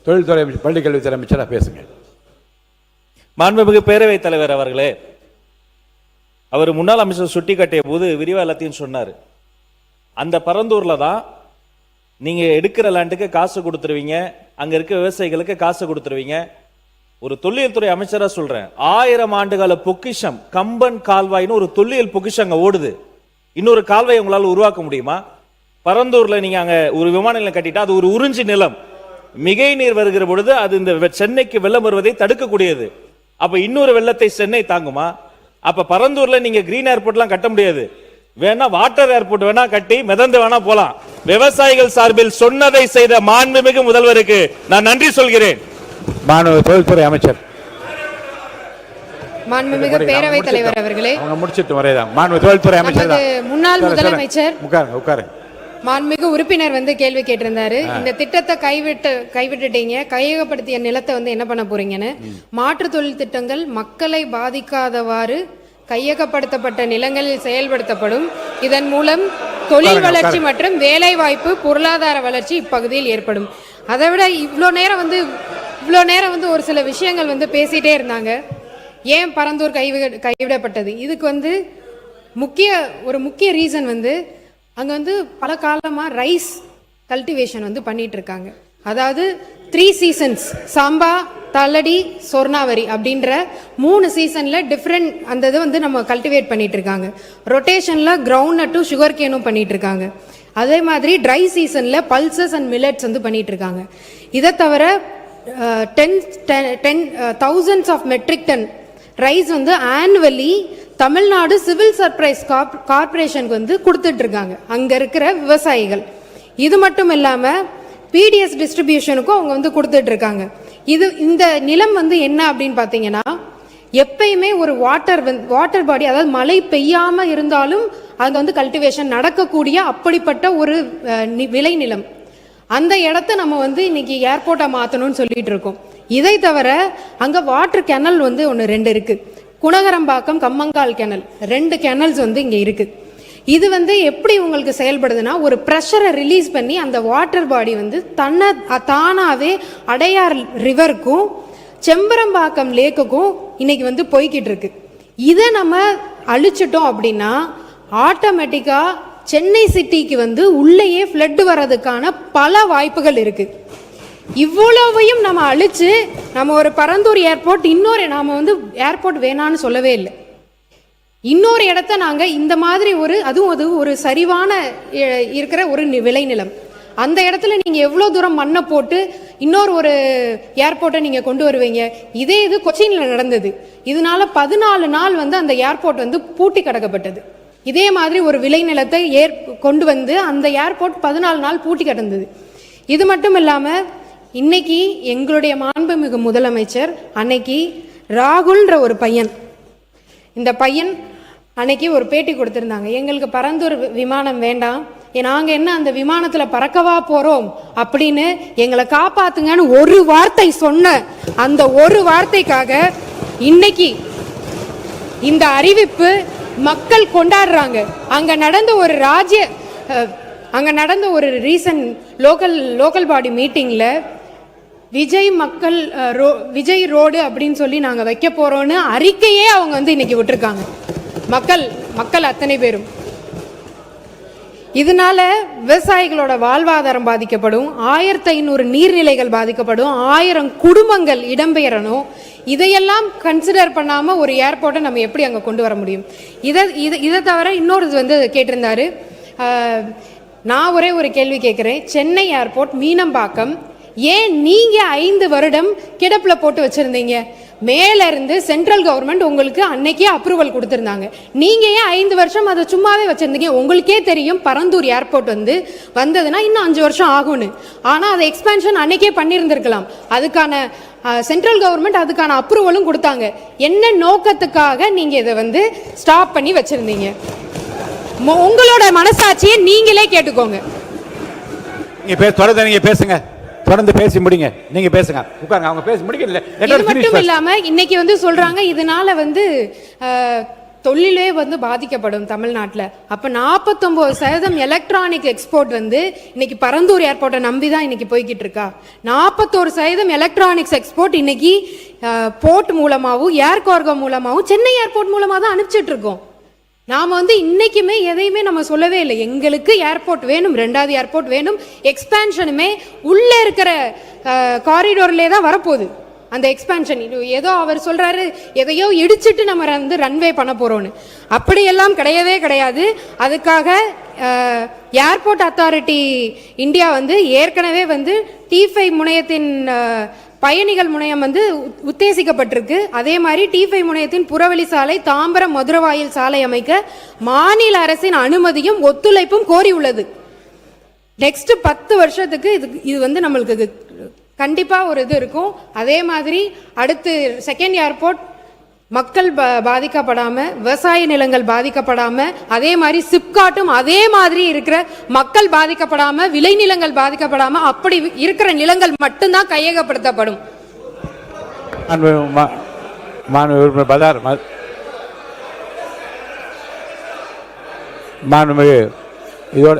தொழில்துறை அமைச்சர், பள்ளிக்கல்வித்துறை அமைச்சராக பேசுங்க. மாண்புமிகு பேரவைத் தலைவர் அவர்களே, அவர் முன்னாள் அமைச்சர் சுட்டி காட்டிய போது விரிவா எல்லாத்தையும் சொன்னார். அந்த பரந்தூர்ல தான் நீங்க எடுக்கிற லேண்டுக்கு காசு கொடுத்துருவீங்க, அங்க இருக்க விவசாயிகளுக்கு காசு கொடுத்துருவீங்க. ஒரு தொல்லியல் துறை அமைச்சரா சொல்றேன், 1000 ஆண்டுகால பொக்கிஷம் கம்பன் கால்வாய்னு ஒரு தொல்லியல் பொக்கிஷம் அங்க ஓடுது. இன்னொரு கால்வாய் உங்களால் உருவாக்க முடியுமா? பரந்தூர்ல நீங்க அங்க ஒரு விமான நிலையம் கட்டிட்டா அது ஒரு உறிஞ்சி நிலம். மிகை நீர் வருகிற பொழுது அது இந்த சென்னைக்கு வெள்ளம் வருவதை தடுக்கக்கூடியது. அப்ப இன்னொரு வெள்ளத்தை சென்னை தாங்குமா? அப்ப பரந்தூர்ல நீங்க கிரீன் ஏர்போர்ட்லாம் கட்ட முடியாது. வேணா வாட்டர் ஏர்போர்ட் வேணா கட்டி மிதந்து வேணா போலாம். விவசாயிகள் சார்பில் சொன்னதை செய்த மாண்புமிகு முதல்வருக்கு நான் நன்றி சொல்கிறேன். மாண்புமிகு தொழில்துறை அமைச்சர். மாண்புமிகு பேரவைத் தலைவர் அவர்களே, அவங்க முடிச்சிட்டு வரேதான். மாண்பு தொழில்துறை அமைச்சர் நமது முன்னாள் முதலமைச்சர் உட்காருங்க. மாண்புமிகு உறுப்பினர் வந்து கேள்வி கேட்டிருந்தாரு. இந்த திட்டத்தை கைவிட்டுட்டீங்க, கையகப்படுத்திய நிலத்தை வந்து என்ன பண்ண போறீங்கன்னு. மாற்று தொழில் திட்டங்கள் மக்களை பாதிக்காதவாறு கையகப்படுத்தப்பட்ட நிலங்களில் செயல்படுத்தப்படும். இதன் மூலம் தொழில் வளர்ச்சி மற்றும் வேலை வாய்ப்பு, பொருளாதார வளர்ச்சி இப்பகுதியில் ஏற்படும். அதை விட இவ்வளோ நேரம் வந்து ஒரு சில விஷயங்கள் வந்து பேசிட்டே இருந்தாங்க. ஏன் பரந்தூர் கைவிடப்பட்டது? இதுக்கு வந்து முக்கிய ரீசன் வந்து அங்க வந்து பல காலமா ரைஸ் கல்டிவேஷன் வந்து பண்ணிட்டு இருக்காங்க. அதாவது 3 சீசன்ஸ், சாம்பா, தல்லடி, சொர்ணாவரி அப்படின்ற 3 சீசன்ல டிஃப்ரெண்ட் அந்த இது வந்து நம்ம கல்டிவேட் பண்ணிட்டு இருக்காங்க. ரொட்டேஷன்ல கிரவுண்ட் நட்டும் சுகர் கேனும் பண்ணிட்டு இருக்காங்க. அதே மாதிரி ட்ரை சீசன்ல பல்சஸ் அண்ட் மில்லட்ஸ் வந்து பண்ணிட்டு இருக்காங்க. இதை தவிர 10,000s of metric ton rice வந்து ஆனுவலி தமிழ்நாடு சிவில் சப்ளைஸ் கார்பரேஷனுக்கு வந்து கொடுத்துட்டு இருக்காங்க அங்க இருக்கிற விவசாயிகள். இது மட்டும் இல்லாம பிடிஎஸ் டிஸ்ட்ரிபியூஷனுக்கும் அவங்க வந்து கொடுத்துட்டு இருக்காங்க. இந்த நிலம் வந்து என்ன அப்படின்னு பாத்தீங்கன்னா, எப்பயுமே ஒரு வாட்டர் பாடி, அதாவது மழை பெய்யாம இருந்தாலும் அங்க வந்து கல்டிவேஷன் நடக்கக்கூடிய அப்படிப்பட்ட ஒரு விளை நிலம். அந்த இடத்த நம்ம வந்து இன்னைக்கு ஏர்போர்ட்டா மாத்தணும்னு சொல்லிட்டு இருக்கோம். இதை தவிர அங்க வாட்டர் கேனல் வந்து 2 இருக்கு. குணகரம்பாக்கம், கம்மங்கால் கேனல், 2 கேனல்ஸ் வந்து இங்க இருக்கு. இது வந்து எப்படி உங்களுக்கு செயல்படுதுன்னா, ஒரு ப்ரெஷரை ரிலீஸ் பண்ணி அந்த வாட்டர் பாடி வந்து தானாவே அடையார் ரிவருக்கும் செம்பரம்பாக்கம் லேக்குக்கும் இன்னைக்கு வந்து போய்கிட்டு இருக்கு. இதை நம்ம அழிச்சிட்டோம் அப்படின்னா ஆட்டோமேட்டிக்கா சென்னை சிட்டிக்கு வந்து உள்ளேயே ஃப்ளட் வர்றதுக்கான பல வாய்ப்புகள் இருக்கு. இவ்வளவையும் நம்ம அழிச்சு நம்ம ஒரு பரந்தூர் ஏர்போர்ட், நாம வந்து ஏர்போர்ட் வேணான்னு சொல்லவே இல்லை. இன்னொரு இடத்த நாங்க இந்த மாதிரி அதுவும் ஒரு சரிவான இருக்கிற ஒரு விளைநிலம், அந்த இடத்துல நீங்க எவ்வளவு தூரம் மண்ணை போட்டு ஒரு ஏர்போர்ட்டை நீங்க கொண்டு வருவீங்க? இது கொச்சின்ல நடந்தது. இதனால 14 நாள் வந்து அந்த ஏர்போர்ட் வந்து பூட்டி கிடக்கப்பட்டது. இதே மாதிரி ஒரு விளைநிலத்தை கொண்டு வந்து அந்த ஏர்போர்ட் 14 நாள் பூட்டி கிடந்தது. இது மட்டும் இல்லாம இன்னைக்கு எங்களுடைய மாண்புமிகு முதலமைச்சர் அன்னைக்கு ராகுல்ன்ற ஒரு பையன், இந்த பையன் அன்னைக்கு ஒரு பேட்டி கொடுத்திருந்தாங்க. எங்களுக்கு பரந்தூர் விமானம் வேண்டாம், நாங்க என்ன அந்த விமானத்துல பறக்கவா போறோம் அப்படின்னு எங்களை காப்பாத்துங்கன்னு ஒரு வார்த்தை சொன்ன அந்த ஒரு வார்த்தைக்காக இன்னைக்கு இந்த அறிவிப்பு மக்கள் கொண்டாடுறாங்க. அங்க நடந்த ஒரு ரீசன்ட் லோக்கல் பாடி மீட்டிங்ல விஜய் ரோடு அப்படின்னு சொல்லி நாங்க வைக்க போறோம்னு அறிக்கையே அவங்க வந்து இன்னைக்கு விட்டுருக்காங்க. மக்கள் அத்தனை பேரும். இதனால விவசாயிகளோட வாழ்வாதாரம் பாதிக்கப்படும், 1500 நீர்நிலைகள் பாதிக்கப்படும், 1000 குடும்பங்கள் இடம்பெயரணும். இதையெல்லாம் கன்சிடர் பண்ணாம ஒரு ஏர்போர்ட்டை நம்ம எப்படி அங்க கொண்டு வர முடியும்? இதை தவிர இன்னொரு வந்து கேட்டிருந்தாரு. நான் ஒரே ஒரு கேள்வி கேட்கிறேன். சென்னை ஏர்போர்ட் மீனம்பாக்கம் ஏன் நீங்க 5 வருடம் கிடப்புல போட்டு வச்சிருந்தீங்க? மேல இருந்து சென்ட்ரல் கவர்மெண்ட் உங்களுக்கு அன்னைக்கே அப்ரூவல் கொடுத்திருந்தாங்க. நீங்க ஏன் 5 வருஷம் அதை சும்மாவே வச்சிருந்தீங்க? உங்களுக்கே தெரியும் பரந்தூர் ஏர்போர்ட் வந்ததுன்னா இன்னும் 5 வருஷம் ஆகும்னு. ஆனா அதை எக்ஸ்பேன்ஷன் அன்னைக்கே பண்ணியிருந்திருக்கலாம். அதுக்கான சென்ட்ரல் கவர்மெண்ட் அதுக்கான அப்ரூவலும் கொடுத்தாங்க. என்ன நோக்கத்துக்காக நீங்க இதை வந்து ஸ்டாப் பண்ணி வச்சிருந்தீங்க? உங்களோட மனசாட்சியை நீங்களே கேட்டுக்கோங்க. நீங்க பேசுங்க, தொடர்ந்து பேசி முடிங்க. நீங்க பேசுங்க, உட்காருங்க. அவங்க பேசி முடிக்கல. இது மட்டும் இல்லாம இன்னைக்கு வந்து சொல்றாங்க இதனால வந்து தொழிலே வந்து பாதிக்கப்படும் தமிழ்நாட்டில். அப்ப 49% எலக்ட்ரானிக் எக்ஸ்போர்ட் வந்து இன்னைக்கு பரந்தூர் ஏர்போர்ட்டை நம்பி தான் இன்னைக்கு போய்கிட்டு இருக்கா. 41% எலக்ட்ரானிக்ஸ் எக்ஸ்போர்ட் இன்னைக்கு போர்ட் மூலமாகவும் ஏர் கார்கோ மூலமாகவும் சென்னை ஏர்போர்ட் மூலமா தான் அனுப்பிச்சிட்டு இருக்கோம். நாம வந்து இன்னைக்குமே எதையுமே நம்ம சொல்லவே இல்லை. எங்களுக்கு ஏர்போர்ட் வேணும், 2வது ஏர்போர்ட் வேணும். எக்ஸ்பேன்ஷனுமே உள்ள இருக்கிற காரிடோர்லே தான் வரப்போகுது. அந்த எக்ஸ்பேன்ஷன் ஏதோ அவர் சொல்றாரு எதையோ இடிச்சிட்டு நம்ம வந்து ரன்வே பண்ண போறோம்னு. அப்படியெல்லாம் கிடையவே கிடையாது. அதுக்காக ஏர்போர்ட் அத்தாரிட்டி இந்தியா வந்து ஏற்கனவே வந்து T5 முனையத்தின் பயணிகள் முனையம் வந்து உத்தேசிக்கப்பட்டிருக்கு. அதே மாதிரி T5 முனையத்தின் புறவழி சாலை, தாம்பரம் மதுரவாயில் சாலை அமைக்க மாநில அரசின் அனுமதியும் ஒத்துழைப்பும் கோரி உள்ளது. நெக்ஸ்ட் 10 வருஷத்துக்கு இது வந்து நம்மளுக்கு கண்டிப்பா ஒரு இது இருக்கும். அதே மாதிரி அடுத்து செகண்ட் ஏர்போர்ட் மக்கள் பாதிக்கப்படாம, விவசாய நிலங்கள் பாதிக்கப்படாம, அதே மாதிரி சிப்காட்டும் அதே மாதிரி இருக்கிற மக்கள் பாதிக்கப்படாம, விளைநிலங்கள் பாதிக்கப்படாம, அப்படி இருக்கிற நிலங்கள் மட்டும்தான் கையகப்படுத்தப்படும். மாண்புமிகு, இதோட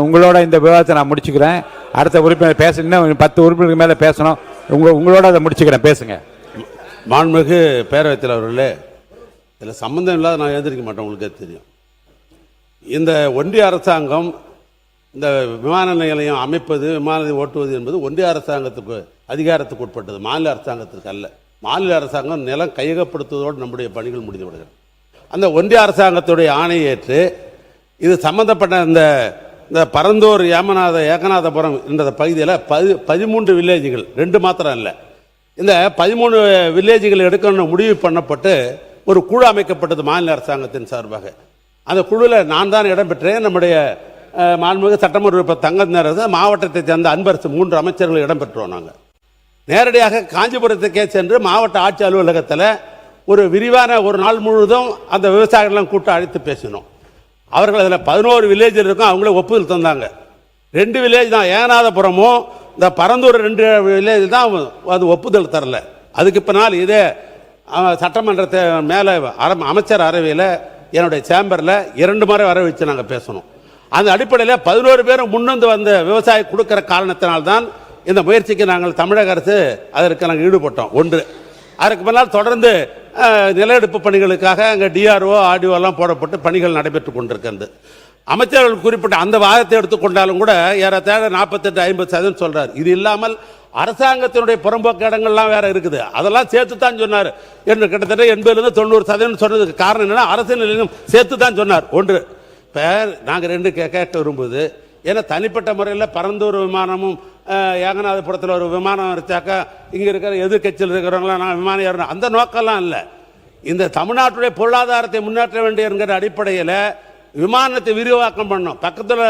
உங்களோட இந்த விவாதத்தை நான் முடிச்சுக்கிறேன். அடுத்த உறுப்பினர் பேச, இன்னும் 10 உறுப்பினருக்கு மேலே பேசணும். உங்களோட அதை முடிச்சுக்கிறேன், பேசுங்க. மாண்புமிகு பேரவைத் தலைவர்களே, இதில் சம்பந்தம் இல்லாத நான் எழுந்திருக்க மாட்டேன், உங்களுக்கே தெரியும். இந்த ஒன்றிய அரசாங்கம் இந்த விமான நிலையம் அமைப்பது, விமானத்தை ஓட்டுவது என்பது ஒன்றிய அரசாங்கத்துக்கு அதிகாரத்துக்கு உட்பட்டது, மாநில அரசாங்கத்திற்கு அல்ல. மாநில அரசாங்கம் நிலம் கையகப்படுத்துவதோடு நம்முடைய பணிகள் முடிந்து விடுகிறது. அந்த ஒன்றிய அரசாங்கத்துடைய ஆணையை ஏற்று இது சம்பந்தப்பட்ட இந்த பரந்தூர் ஏகநாதபுரம் என்ற பகுதியில் 13 வில்லேஜுகள், 2 மாத்திரம் இல்லை, இந்த 13 வில்லேஜுகள் எடுக்கணும்னு முடிவு பண்ணப்பட்டு ஒரு குழு அமைக்கப்பட்டது மாநில அரசாங்கத்தின் சார்பாக. அந்த குழுவில் நான் தான் இடம்பெற்றேன். நம்முடைய மாண்புமிகு சட்டமன்ற உறுப்பினர் தங்கநேரரசு, மாவட்டத்தை சேர்ந்த அன்பரசு, 3 அமைச்சர்கள் இடம்பெற்றோம். நாங்கள் நேரடியாக காஞ்சிபுரத்துக்கே சென்று மாவட்ட ஆட்சி அலுவலகத்தில் ஒரு விரிவான ஒரு நாள் முழுவதும் அந்த விவசாயிகளெல்லாம் கூட்ட அழைத்து பேசினோம். அவர்கள் அதில் 11 வில்லேஜில் இருக்கும், அவங்களே ஒப்புதல் தந்தாங்க. 2 வில்லேஜ் தான், ஏகநாதபுரமும் இந்த பரந்தூர் 2 வில்லேஜ் தான் அது ஒப்புதல் தரல. அதுக்கு பின்னால் இதே சட்டமன்றத்தை மேலே அமைச்சர் அறையில் என்னுடைய சேம்பரில் 2 முறை வர வச்சு நாங்கள் பேசணும். அந்த அடிப்படையில் 11 பேரும் முன்வந்து வந்த விவசாயி கொடுக்குற காரணத்தினால்தான் இந்த முயற்சிக்கு நாங்கள் தமிழக அரசு அதற்கு நாங்கள் ஈடுபட்டோம். ஒன்று, அதற்கு பின்னால் தொடர்ந்து நில எடுப்பு பணிகளுக்காக அங்கே டிஆர்ஓ ஆர்டிஓ எல்லாம் போடப்பட்டு பணிகள் நடைபெற்று கொண்டிருக்கிறது. அமைச்சர்கள் குறிப்பிட்ட அந்த வாதத்தை எடுத்துக்கொண்டாலும் கூட ஏறத்தாழ 48-50% சொல்றார். இது இல்லாமல் அரசாங்கத்தினுடைய புறம்போக்கு இடங்கள்லாம் வேற இருக்குது, அதெல்லாம் சேர்த்து தான் சொன்னார் என்று கிட்டத்தட்ட 80-90% சொன்னதுக்கு காரணம் என்னன்னா அரசு நிலையம் சேர்த்து தான் சொன்னார். ஒன்று, இப்போ நாங்கள் 2 கேட்க விரும்புவது, ஏன்னா தனிப்பட்ட முறையில் பரந்தூர் விமானமும் ஏகநாதபுரத்தில் ஒரு விமானம் வச்சாக்கா இங்கே இருக்கிற எதிர்கட்சியில் இருக்கிறவங்களாம் நான் விமானம் ஏறணும், அந்த நோக்கம்லாம் இல்லை. இந்த தமிழ்நாட்டுடைய பொருளாதாரத்தை முன்னேற்ற வேண்டிய என்கிற அடிப்படையில் விமானத்தை விரிவாக்கம் பண்ணணும். பக்கத்தில்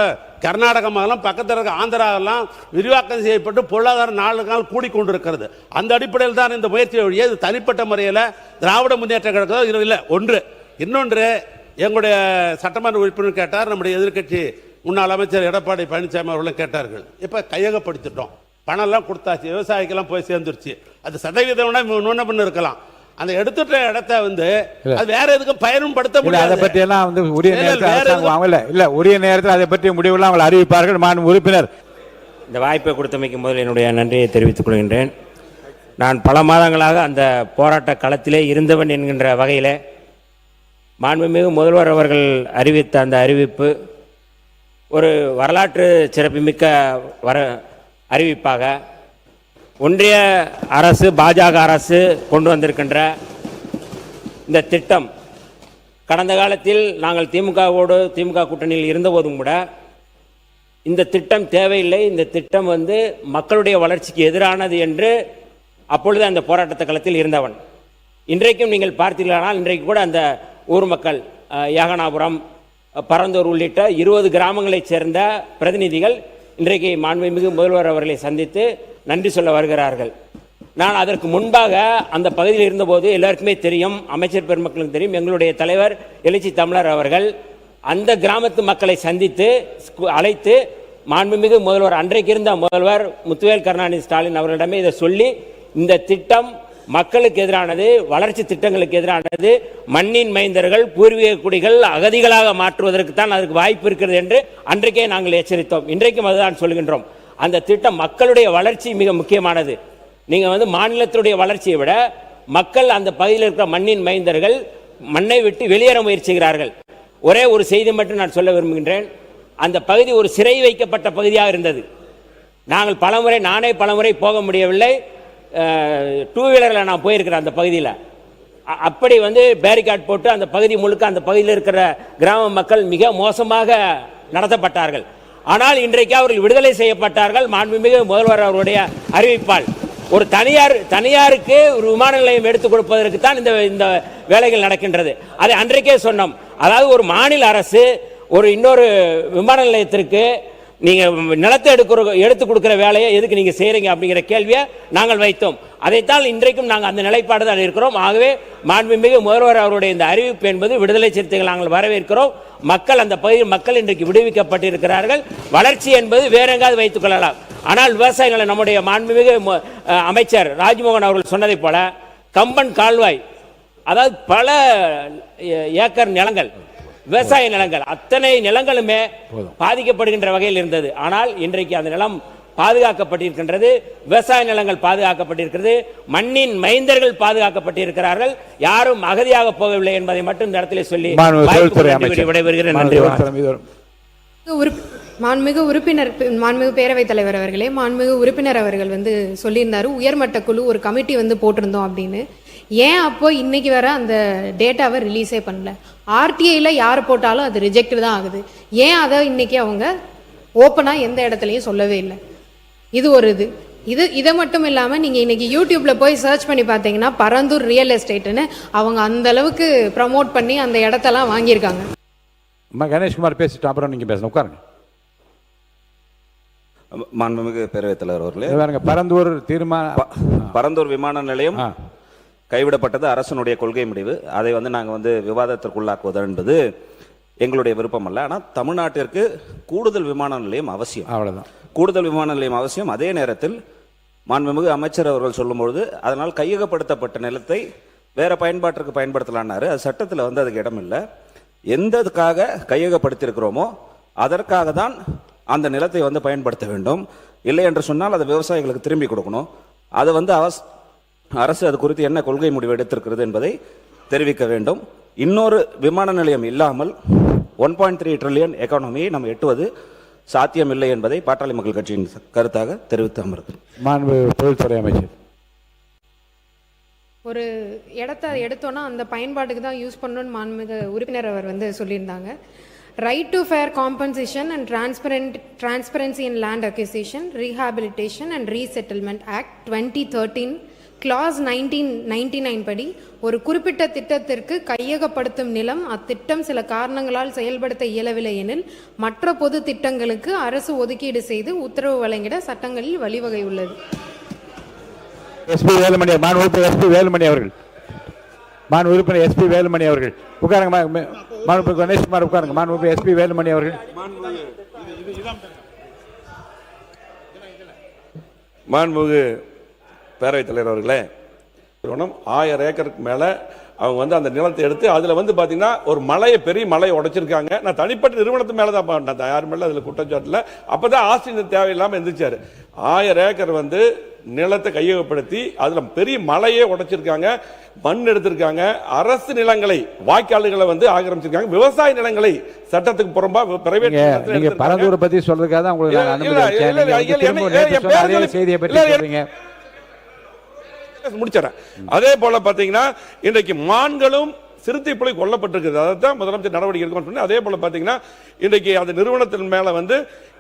கர்நாடகமாகலாம், பக்கத்தில் இருக்க ஆந்திராவெல்லாம் விரிவாக்கம் செய்யப்பட்டு பொருளாதாரம் நாளுக்கு நாள் கூடிக்கொண்டிருக்கிறது. அந்த அடிப்படையில் தான் இந்த முயற்சி வழியே இது தனிப்பட்ட முறையில் திராவிட முன்னேற்ற கழகம் இது இல்லை. ஒன்று. இன்னொன்று, எங்களுடைய சட்டமன்ற உறுப்பினர் கேட்டார், நம்முடைய எதிர்கட்சி முன்னாள் அமைச்சர் எடப்பாடி பழனிசாமி அவர்களும் கேட்டார்கள். இப்போ கையகப்படுத்திட்டோம், பணம்லாம் கொடுத்தாச்சு, விவசாயிக்கெல்லாம் போய் சேர்ந்துருச்சு. அது சதவீதம் முன்ன பண்ண இருக்கலாம். அந்த எடுத்துட்ட இடத்த அது வேற எதுக்கும் பயனும் படுத்த முடியாது. அதை பற்றி எல்லாம் உரிய நேரத்தில் உரிய நேரத்தில் அதை பற்றி முடிவுலாம் அவங்களை அறிவிப்பார்கள். மாண்பு உறுப்பினர், இந்த வாய்ப்பை கொடுத்தமைக்கு முதல் என்னுடைய நன்றியை தெரிவித்துக் கொள்கின்றேன். நான் பல மாதங்களாக அந்த போராட்ட களத்திலே இருந்தவன் என்கின்ற வகையில் மாண்புமிகு முதல்வர் அவர்கள் அறிவித்த அந்த அறிவிப்பு ஒரு வரலாற்று சிறப்புமிக்க அறிவிப்பாக ஒன்றிய அரசு, பாஜக அரசு கொண்டு வந்திருக்கின்ற இந்த திட்டம், கடந்த காலத்தில் நாங்கள் திமுக கூட்டணியில் இருந்தபோதும் கூட இந்த திட்டம் தேவையில்லை, இந்த திட்டம் மக்களுடைய வளர்ச்சிக்கு எதிரானது என்று அப்பொழுது அந்த போராட்ட களத்தில் இருந்தவன். இன்றைக்கும் நீங்கள் பார்த்தீர்களானால் இன்றைக்கு கூட அந்த ஊர் மக்கள், ஏகனாபுரம், பரந்தூர் உள்ளிட்ட 20 கிராமங்களைச் சேர்ந்த பிரதிநிதிகள் இன்றைக்கு மாண்புமிகு முதல்வர் அவர்களை சந்தித்து நன்றி சொல்ல வருகிறார்கள். நான் அதற்கு முன்பாக அந்த பகுதியில் இருந்தபோது எல்லாருக்குமே தெரியும், அமைச்சர் பெருமக்களுக்கு தெரியும், எங்களுடைய தலைவர் எழுச்சி தமிழர் அவர்கள் அந்த கிராமத்து மக்களை சந்தித்து அழைத்து மாண்புமிகு முதல்வர், அன்றைக்கு இருந்த முதல்வர் முத்துவேல் கருணாநிதி ஸ்டாலின் அவர்களிடமே இதை சொல்லி, இந்த திட்டம் மக்களுக்கு எதிரானது, வளர்ச்சி திட்டங்களுக்கு எதிரானது, மண்ணின் மைந்தர்கள், பூர்வீக குடிகள் அகதிகளாக மாற்றுவதற்கு தான் அதுக்கு வாய்ப்பு இருக்கிறது என்று அன்றைக்கே நாங்கள் எச்சரித்தோம். இன்றைக்கும் அதுதான் சொல்கின்றோம். அந்த திட்டம் மக்களுடைய வளர்ச்சி மிக முக்கியமானது. நீங்கள் மாநிலத்தினுடைய வளர்ச்சியை விட மக்கள், அந்த பகுதியில் இருக்கிற மண்ணின் மைந்தர்கள் மண்ணை விட்டு வெளியேற முயற்சிக்கிறார்கள். ஒரே ஒரு செய்தி மட்டும் நான் சொல்ல விரும்புகின்றேன். அந்த பகுதி ஒரு சிறை வைக்கப்பட்ட பகுதியாக இருந்தது. நானே பலமுறை போக முடியவில்லை. 2 வீலரில் நான் போயிருக்கிறேன் அந்த பகுதியில். அப்படி பேரிகார்ட் போட்டு அந்த பகுதி முழுக்க, அந்த பகுதியில் இருக்கிற கிராம மக்கள் மிக மோசமாக நடத்தப்பட்டார்கள். ஆனால் இன்றைக்கு அவர்கள் விடுதலை செய்யப்பட்டார்கள் மாண்புமிகு முதல்வர் அவருடைய அறிவிப்பால். ஒரு தனியாருக்கு ஒரு விமான நிலையம் எடுத்துக் கொடுப்பதற்கு தான் இந்த வேலைகள் நடக்கின்றது. அதை அன்றைக்கே சொன்னோம். அதாவது ஒரு மாநில அரசு இன்னொரு விமான நிலையத்திற்கு நீங்க நிலத்தை எடுத்து கொடுக்கிற வேலையை எதுக்கு நீங்க செய்றீங்க அப்படிங்கிற கேள்வியை நாங்கள் வைத்தோம். அதைத்தான் இன்றைக்கும் நாங்கள் அந்த நிலைப்பாடு தான் இருக்கிறோம். ஆகவே மாண்புமிகு முதல்வர் அவருடைய இந்த அறிவிப்பு என்பது விடுதலை சிறுத்தைகள் நாங்கள் வரவேற்கிறோம். மக்கள் அந்த பகுதியில் மக்கள் இன்றைக்கு விடுவிக்கப்பட்டிருக்கிறார்கள். வளர்ச்சி என்பது வேற எங்காவது வைத்துக் கொள்ளலாம். ஆனால் விவசாயிகளை நம்முடைய மாண்புமிகு அமைச்சர் ராஜ்மோகன் அவர்கள் சொன்னதை போல கம்பன் கால்வாய், அதாவது பல ஏக்கர் நிலங்கள், விவசாய நிலங்கள், அத்தனை நிலங்களுமே பாதிக்கப்படுகின்ற வகையில் இருந்தது. ஆனால் இன்றைக்கு அந்த நிலம் பாதுகாக்கப்பட்டிருக்கின்றது, விவசாய நிலங்கள் பாதுகாக்கப்பட்டிருக்கிறது, மண்ணின் மைந்தர்கள் பாதுகாக்கப்பட்டிருக்கிறார்கள், யாரும் அகதியாக போகவில்லை என்பதை மட்டும் இந்த இடத்திலே சொல்லி விடைபெறுகிறேன். நன்றி. மாண்புமிகு உறுப்பினர், மாண்புமிகு பேரவைத் தலைவர் அவர்களே, மாண்புமிகு உறுப்பினர் அவர்கள் சொல்லியிருந்தாரு உயர்மட்ட குழு ஒரு கமிட்டி போட்டிருந்தோம் அப்படின்னு. ஏன் அப்போ இன்னைக்கு வர அந்த டேட்டாவை ரிலீஸே பண்ணல? ஆர்டிஐல யார் போட்டாலும் அது ரிஜெக்ட் தான் ஆகுது. ஏன் அதை இன்னைக்கு அவங்க ஓப்பனா எந்த இடத்துலையும் சொல்லவே இல்லை? இது ஒரு இதை மட்டும் இல்லாமல் நீங்கள் இன்னைக்கு யூடியூப்ல போய் சர்ச் பண்ணி பார்த்தீங்கன்னா பரந்தூர் ரியல் எஸ்டேட்னு அவங்க அந்த அளவுக்கு ப்ரமோட் பண்ணி அந்த இடத்தெல்லாம் வாங்கியிருக்காங்க. கணேஷ்குமார் பேசிட்டு அப்புறம் நீங்க பேசணும், உட்காருங்க. மாண்புமிகு பேரவைத் தலைவர் அவர்களே, பரந்தூர் விமான நிலையம் கைவிடப்பட்டது அரசனுடைய கொள்கை முடிவு. அதை நாங்கள் விவாதத்திற்குள்ளாக்குவது என்பது எங்களுடைய விருப்பம் அல்ல. ஆனால் தமிழ்நாட்டிற்கு கூடுதல் விமான நிலையம் அவசியம். அவ்வளவுதான், கூடுதல் விமான நிலையம் அவசியம். அதே நேரத்தில் மாண்புமிகு அமைச்சர் அவர்கள் சொல்லும்பொழுது அதனால் கையகப்படுத்தப்பட்ட நிலத்தை வேற பயன்பாட்டிற்கு பயன்படுத்தலான்னாரு. அது சட்டத்தில் அதுக்கு இடம் இல்லை. எந்ததுக்காக கையகப்படுத்தியிருக்கிறோமோ அதற்காக தான் அந்த நிலத்தை பயன்படுத்த வேண்டும். இல்லை என்று சொன்னால் அதை விவசாயிகளுக்கு திரும்பி கொடுக்கணும். அதை அரசு அது குறித்து என்ன கொள்கை முடிவு எடுத்திருக்கிறது என்பதை தெரிவிக்க வேண்டும். இன்னொரு விமான நிலையம் இல்லாமல் 1.3 ட்ரில்லியன் எக்கானமியை நம்ம எட்டுவது சாத்தியமில்லை என்பதை பாட்டாளி மக்கள் கட்சியின் கருத்தாக தெரிவித்து அமர்கிறேன். தொழில்துறை அமைச்சர், ஒரு இடத்த எடுத்தோன்னா அந்த பயன்பாட்டுக்கு தான் யூஸ் பண்ணணும்னு மாண்புமிகு உறுப்பினர் அவர் சொல்லியிருந்தாங்க. Right to fair compensation and transparency in land acquisition, rehabilitation and resettlement act 2013 clause 1999 படி ஒரு குறிப்பிட்ட திட்டத்திற்கு கையகப்படுத்தும் நிலம் அத்திட்டம் சில காரணங்களால் செயல்படுத்த இயலவில்லை எனில் மற்ற பொது திட்டங்களுக்கு அரசு ஒதுக்கீடு செய்து உத்தரவு வழங்கிட சட்டங்களில் வழிவகை உள்ளது. எஸ்பி வேலுமணி அவர்கள், மாண்பு உறுப்பினர் எஸ்பி வேலுமணி அவர்கள் உட்காருங்க. மாண்பு கணேஷ்குமார் உட்காருங்க. மாண்பு எஸ்பி வேலுமணி அவர்கள். மாண்புமிகு பேரவைத் தலைவர் அவர்களே, 1000 ஏக்கருக்கு மேல அவங்க அந்த நிலத்தை எடுத்து அதுல பாத்தீங்கன்னா ஒரு பெரிய மலையை உடைச்சிருக்காங்க. நான் தனிப்பட்ட நிறுவனத்து மேலதான் பண்ணேன், யார் மேல அதுல குற்றச்சாட்டுல. அப்பதான் ஆசிரியர் தேவையில்லாம எந்திரிச்சாரு. 1000 ஏக்கர் நிலத்தை கையகப்படுத்தி அதுல பெரிய மலையே உடைச்சிருக்காங்க, மண் எடுத்திருக்காங்க, அரசு நிலங்களை வாய்க்கால்களை ஆக்கிரமிச்சிருக்காங்க, விவசாய நிலங்களை சட்டத்துக்கு புறம்பா பிரைவேட். நீங்க பரந்தூரை பத்தி சொல்றதுக்காக தான் உங்களுக்கு நான் அனுமதி அளிச்சேன். செய்தியை பத்தி சொல்றீங்க, முடிச்சறேன். அதே போல பாத்தீங்கன்னா இன்றைக்கு மான்களும் சிறுத்தை புலி கொல்லப்பட்டிருக்கிறது. அதான் முதலமைச்சர் நடவடிக்கை எடுக்கணும்னு சொன்னேன். அதே போல பாத்தீங்கன்னா இன்றைக்கு அந்த நிறுவனத்தின் மேல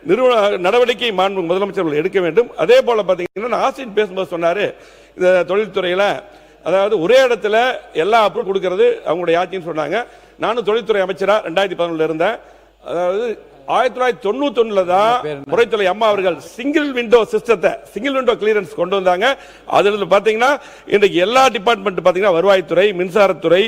நிறுவன நடவடிக்கை மாண்பு முதலமைச்சர்கள் எடுக்க வேண்டும். அதே போல பாத்தீங்கன்னா ஆசிரியர் பேசும்போது சொன்னாரு, இந்த தொழில்துறையில அதாவது ஒரே இடத்துல எல்லா அப்ரூவ் கொடுக்கிறது அவங்களுடைய ஆட்சின்னு சொன்னாங்க. நானும் தொழில்துறை அமைச்சரா 2011 இருந்தேன். அதாவது 1991 தான் முறைத்துறை அம்மா அவர்கள் சிங்கிள் விண்டோ சிஸ்டத்தை, சிங்கிள் விண்டோ கிளியரன்ஸ் கொண்டு வந்தாங்க. அதுல பாத்தீங்கன்னா இன்றைக்கு எல்லா டிபார்ட்மெண்ட் பாத்தீங்கன்னா வருவாய்த்துறை, மின்சாரத்துறை,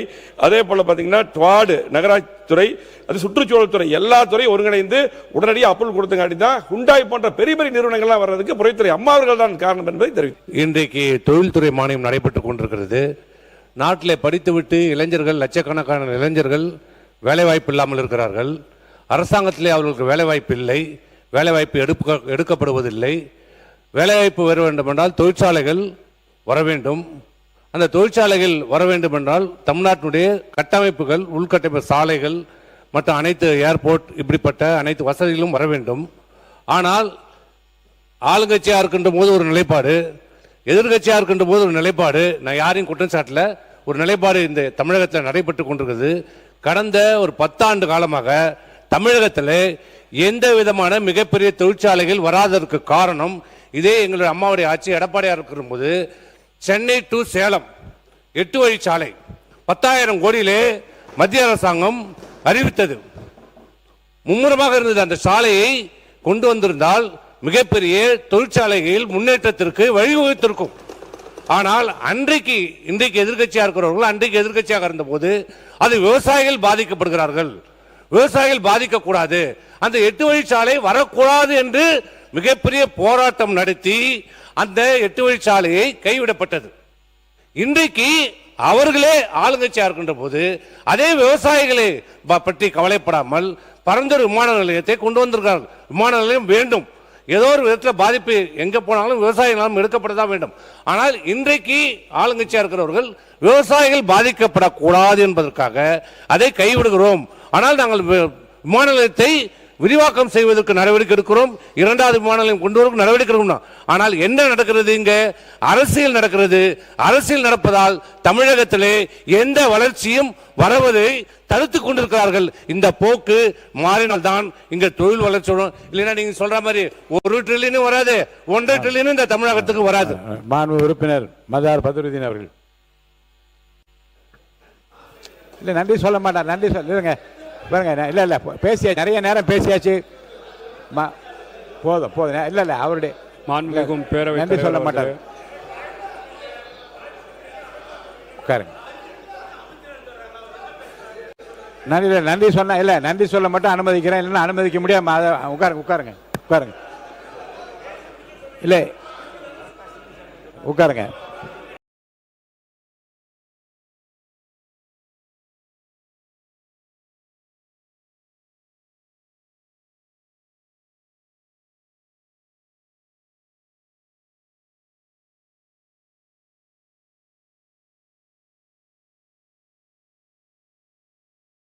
அதே போல பாத்தீங்கன்னா ட்வாடு நகராட்சி துறை, அது சுற்றுச்சூழல் துறை, எல்லா துறையும் ஒருங்கிணைந்து உடனடியாக அப்ரூவல் கொடுத்தங்காட்டி தான் ஹுண்டாய் போன்ற பெரிய பெரிய நிறுவனங்கள்லாம் வர்றதுக்கு முறைத்துறை அம்மா அவர்கள் தான் காரணம் என்பதை தெரிவித்து, இன்றைக்கு தொழில்துறை மானியம் நடைபெற்றுக் கொண்டிருக்கிறது. நாட்டில் படித்துவிட்டு இளைஞர்கள், லட்சக்கணக்கான இளைஞர்கள் வேலைவாய்ப்பு இல்லாமல் இருக்கிறார்கள். அரசாங்கத்திலே அவர்களுக்கு வேலைவாய்ப்பு இல்லை, வேலைவாய்ப்பு எடுக்கப்படுவதில்லை. வேலைவாய்ப்பு வர வேண்டும் என்றால் தொழிற்சாலைகள் வர வேண்டும். அந்த தொழிற்சாலைகள் வர வேண்டும் என்றால் தமிழ்நாட்டினுடைய கட்டமைப்புகள், உள்கட்டமைப்பு, சாலைகள் மற்றும் அனைத்து ஏர்போர்ட், இப்படிப்பட்ட அனைத்து வசதிகளும் வர வேண்டும். ஆனால் ஆளுங்கட்சியாக இருக்கின்ற போது ஒரு நிலைப்பாடு, எதிர்கட்சியாக இருக்கின்ற போது ஒரு நிலைப்பாடு. நான் யாரையும் குற்றம் சாட்டல, ஒரு நிலைப்பாடு இந்த தமிழகத்தில் நடைபெற்று கொண்டிருக்கிறது. கடந்த ஒரு 10 ஆண்டு காலமாக தமிழகத்தில் எந்த விதமான மிகப்பெரிய தொழிற்சாலைகள் வராததற்கு காரணம் இதே எங்களுடைய அம்மாவுடைய ஆட்சி. எடப்பாடியார் இருக்கிற போது சென்னை டு சேலம் 8 வழிச்சாலை 10,000 கோடியிலே மத்திய அரசாங்கம் அறிவித்தது. மும்முரமாக இருந்தது. அந்த சாலையை கொண்டு வந்திருந்தால் மிகப்பெரிய தொழிற்சாலைகளில் முன்னேற்றத்திற்கு வழிவகுத்திருக்கும். ஆனால் இன்றைக்கு எதிர்க்கட்சியாக இருக்கிறவர்கள் அன்றைக்கு எதிர்க்கட்சியாக இருந்தபோது அது விவசாயிகள் பாதிக்கப்படுகிறார்கள், விவசாயிகள் பாதிக்கக்கூடாது, அந்த 8 வழிச்சாலை வரக்கூடாது என்று மிகப்பெரிய போராட்டம் நடத்தி அந்த 8 வழிச்சாலையை கைவிடப்பட்டது. இன்றைக்கு அவர்களே ஆளுங்கட்சியா இருக்கின்ற போது அதே விவசாயிகளை பற்றி கவலைப்படாமல் பரந்தூர் விமான நிலையத்தை கொண்டு வந்திருக்கிறார்கள். விமான நிலையம் வேண்டும், ஏதோ ஒரு விதத்தில் பாதிப்பு எங்க போனாலும் விவசாயிகளும் எடுக்கப்படதான் வேண்டும். ஆனால் இன்றைக்கு ஆளுங்கட்சியா இருக்கிறவர்கள் விவசாயிகள் பாதிக்கப்படக்கூடாது என்பதற்காக அதை கைவிடுகிறோம். ஆனால் நாங்கள் விமான நிலையத்தை விரிவாக்கம் செய்வதற்கு நடவடிக்கை எடுக்கிறோம், 2வது விமான நிலையம் கொண்டு வர நடவடிக்கை எடுக்கணும். ஆனால் என்ன நடக்கிறது? இங்க அரசியல் நடக்கிறது. அரசியல் நடப்பதால் தமிழகத்திலே எந்த வளர்ச்சியும் வருவதை தடுத்துக் கொண்டிருக்கிறார்கள். இந்த போக்கு மாறினால்தான் இங்க தொழில் வளர்ச்சி வரும். இல்லைன்னா நீங்க சொல்ற மாதிரி 1 ட்ரில்லியனும் வராது, 1.5 ட்ரில்லியனும் இந்த தமிழகத்துக்கு வராது. மாண்பு உறுப்பினர் மதார் பத்ருதீன் அவர்கள். இல்ல நன்றி சொல்ல மாட்டார், நன்றி சொல்லுங்க பாருங்க. இல்ல பேசியா, நிறைய நேரம் பேசியாச்சு, போதும் போதும். இல்ல அவருடைய மாண்புமிகும் பேரவை நன்றி சொல்ல மாட்டார். உட்காருங்க. நன்றி சொன்ன இல்ல, நன்றி சொல்ல மட்டும் அனுமதிக்கிறேன், இல்லைன்னா அனுமதிக்க முடியாம. உட்காருங்க உட்காருங்க உட்காருங்க. இல்ல உட்காருங்க.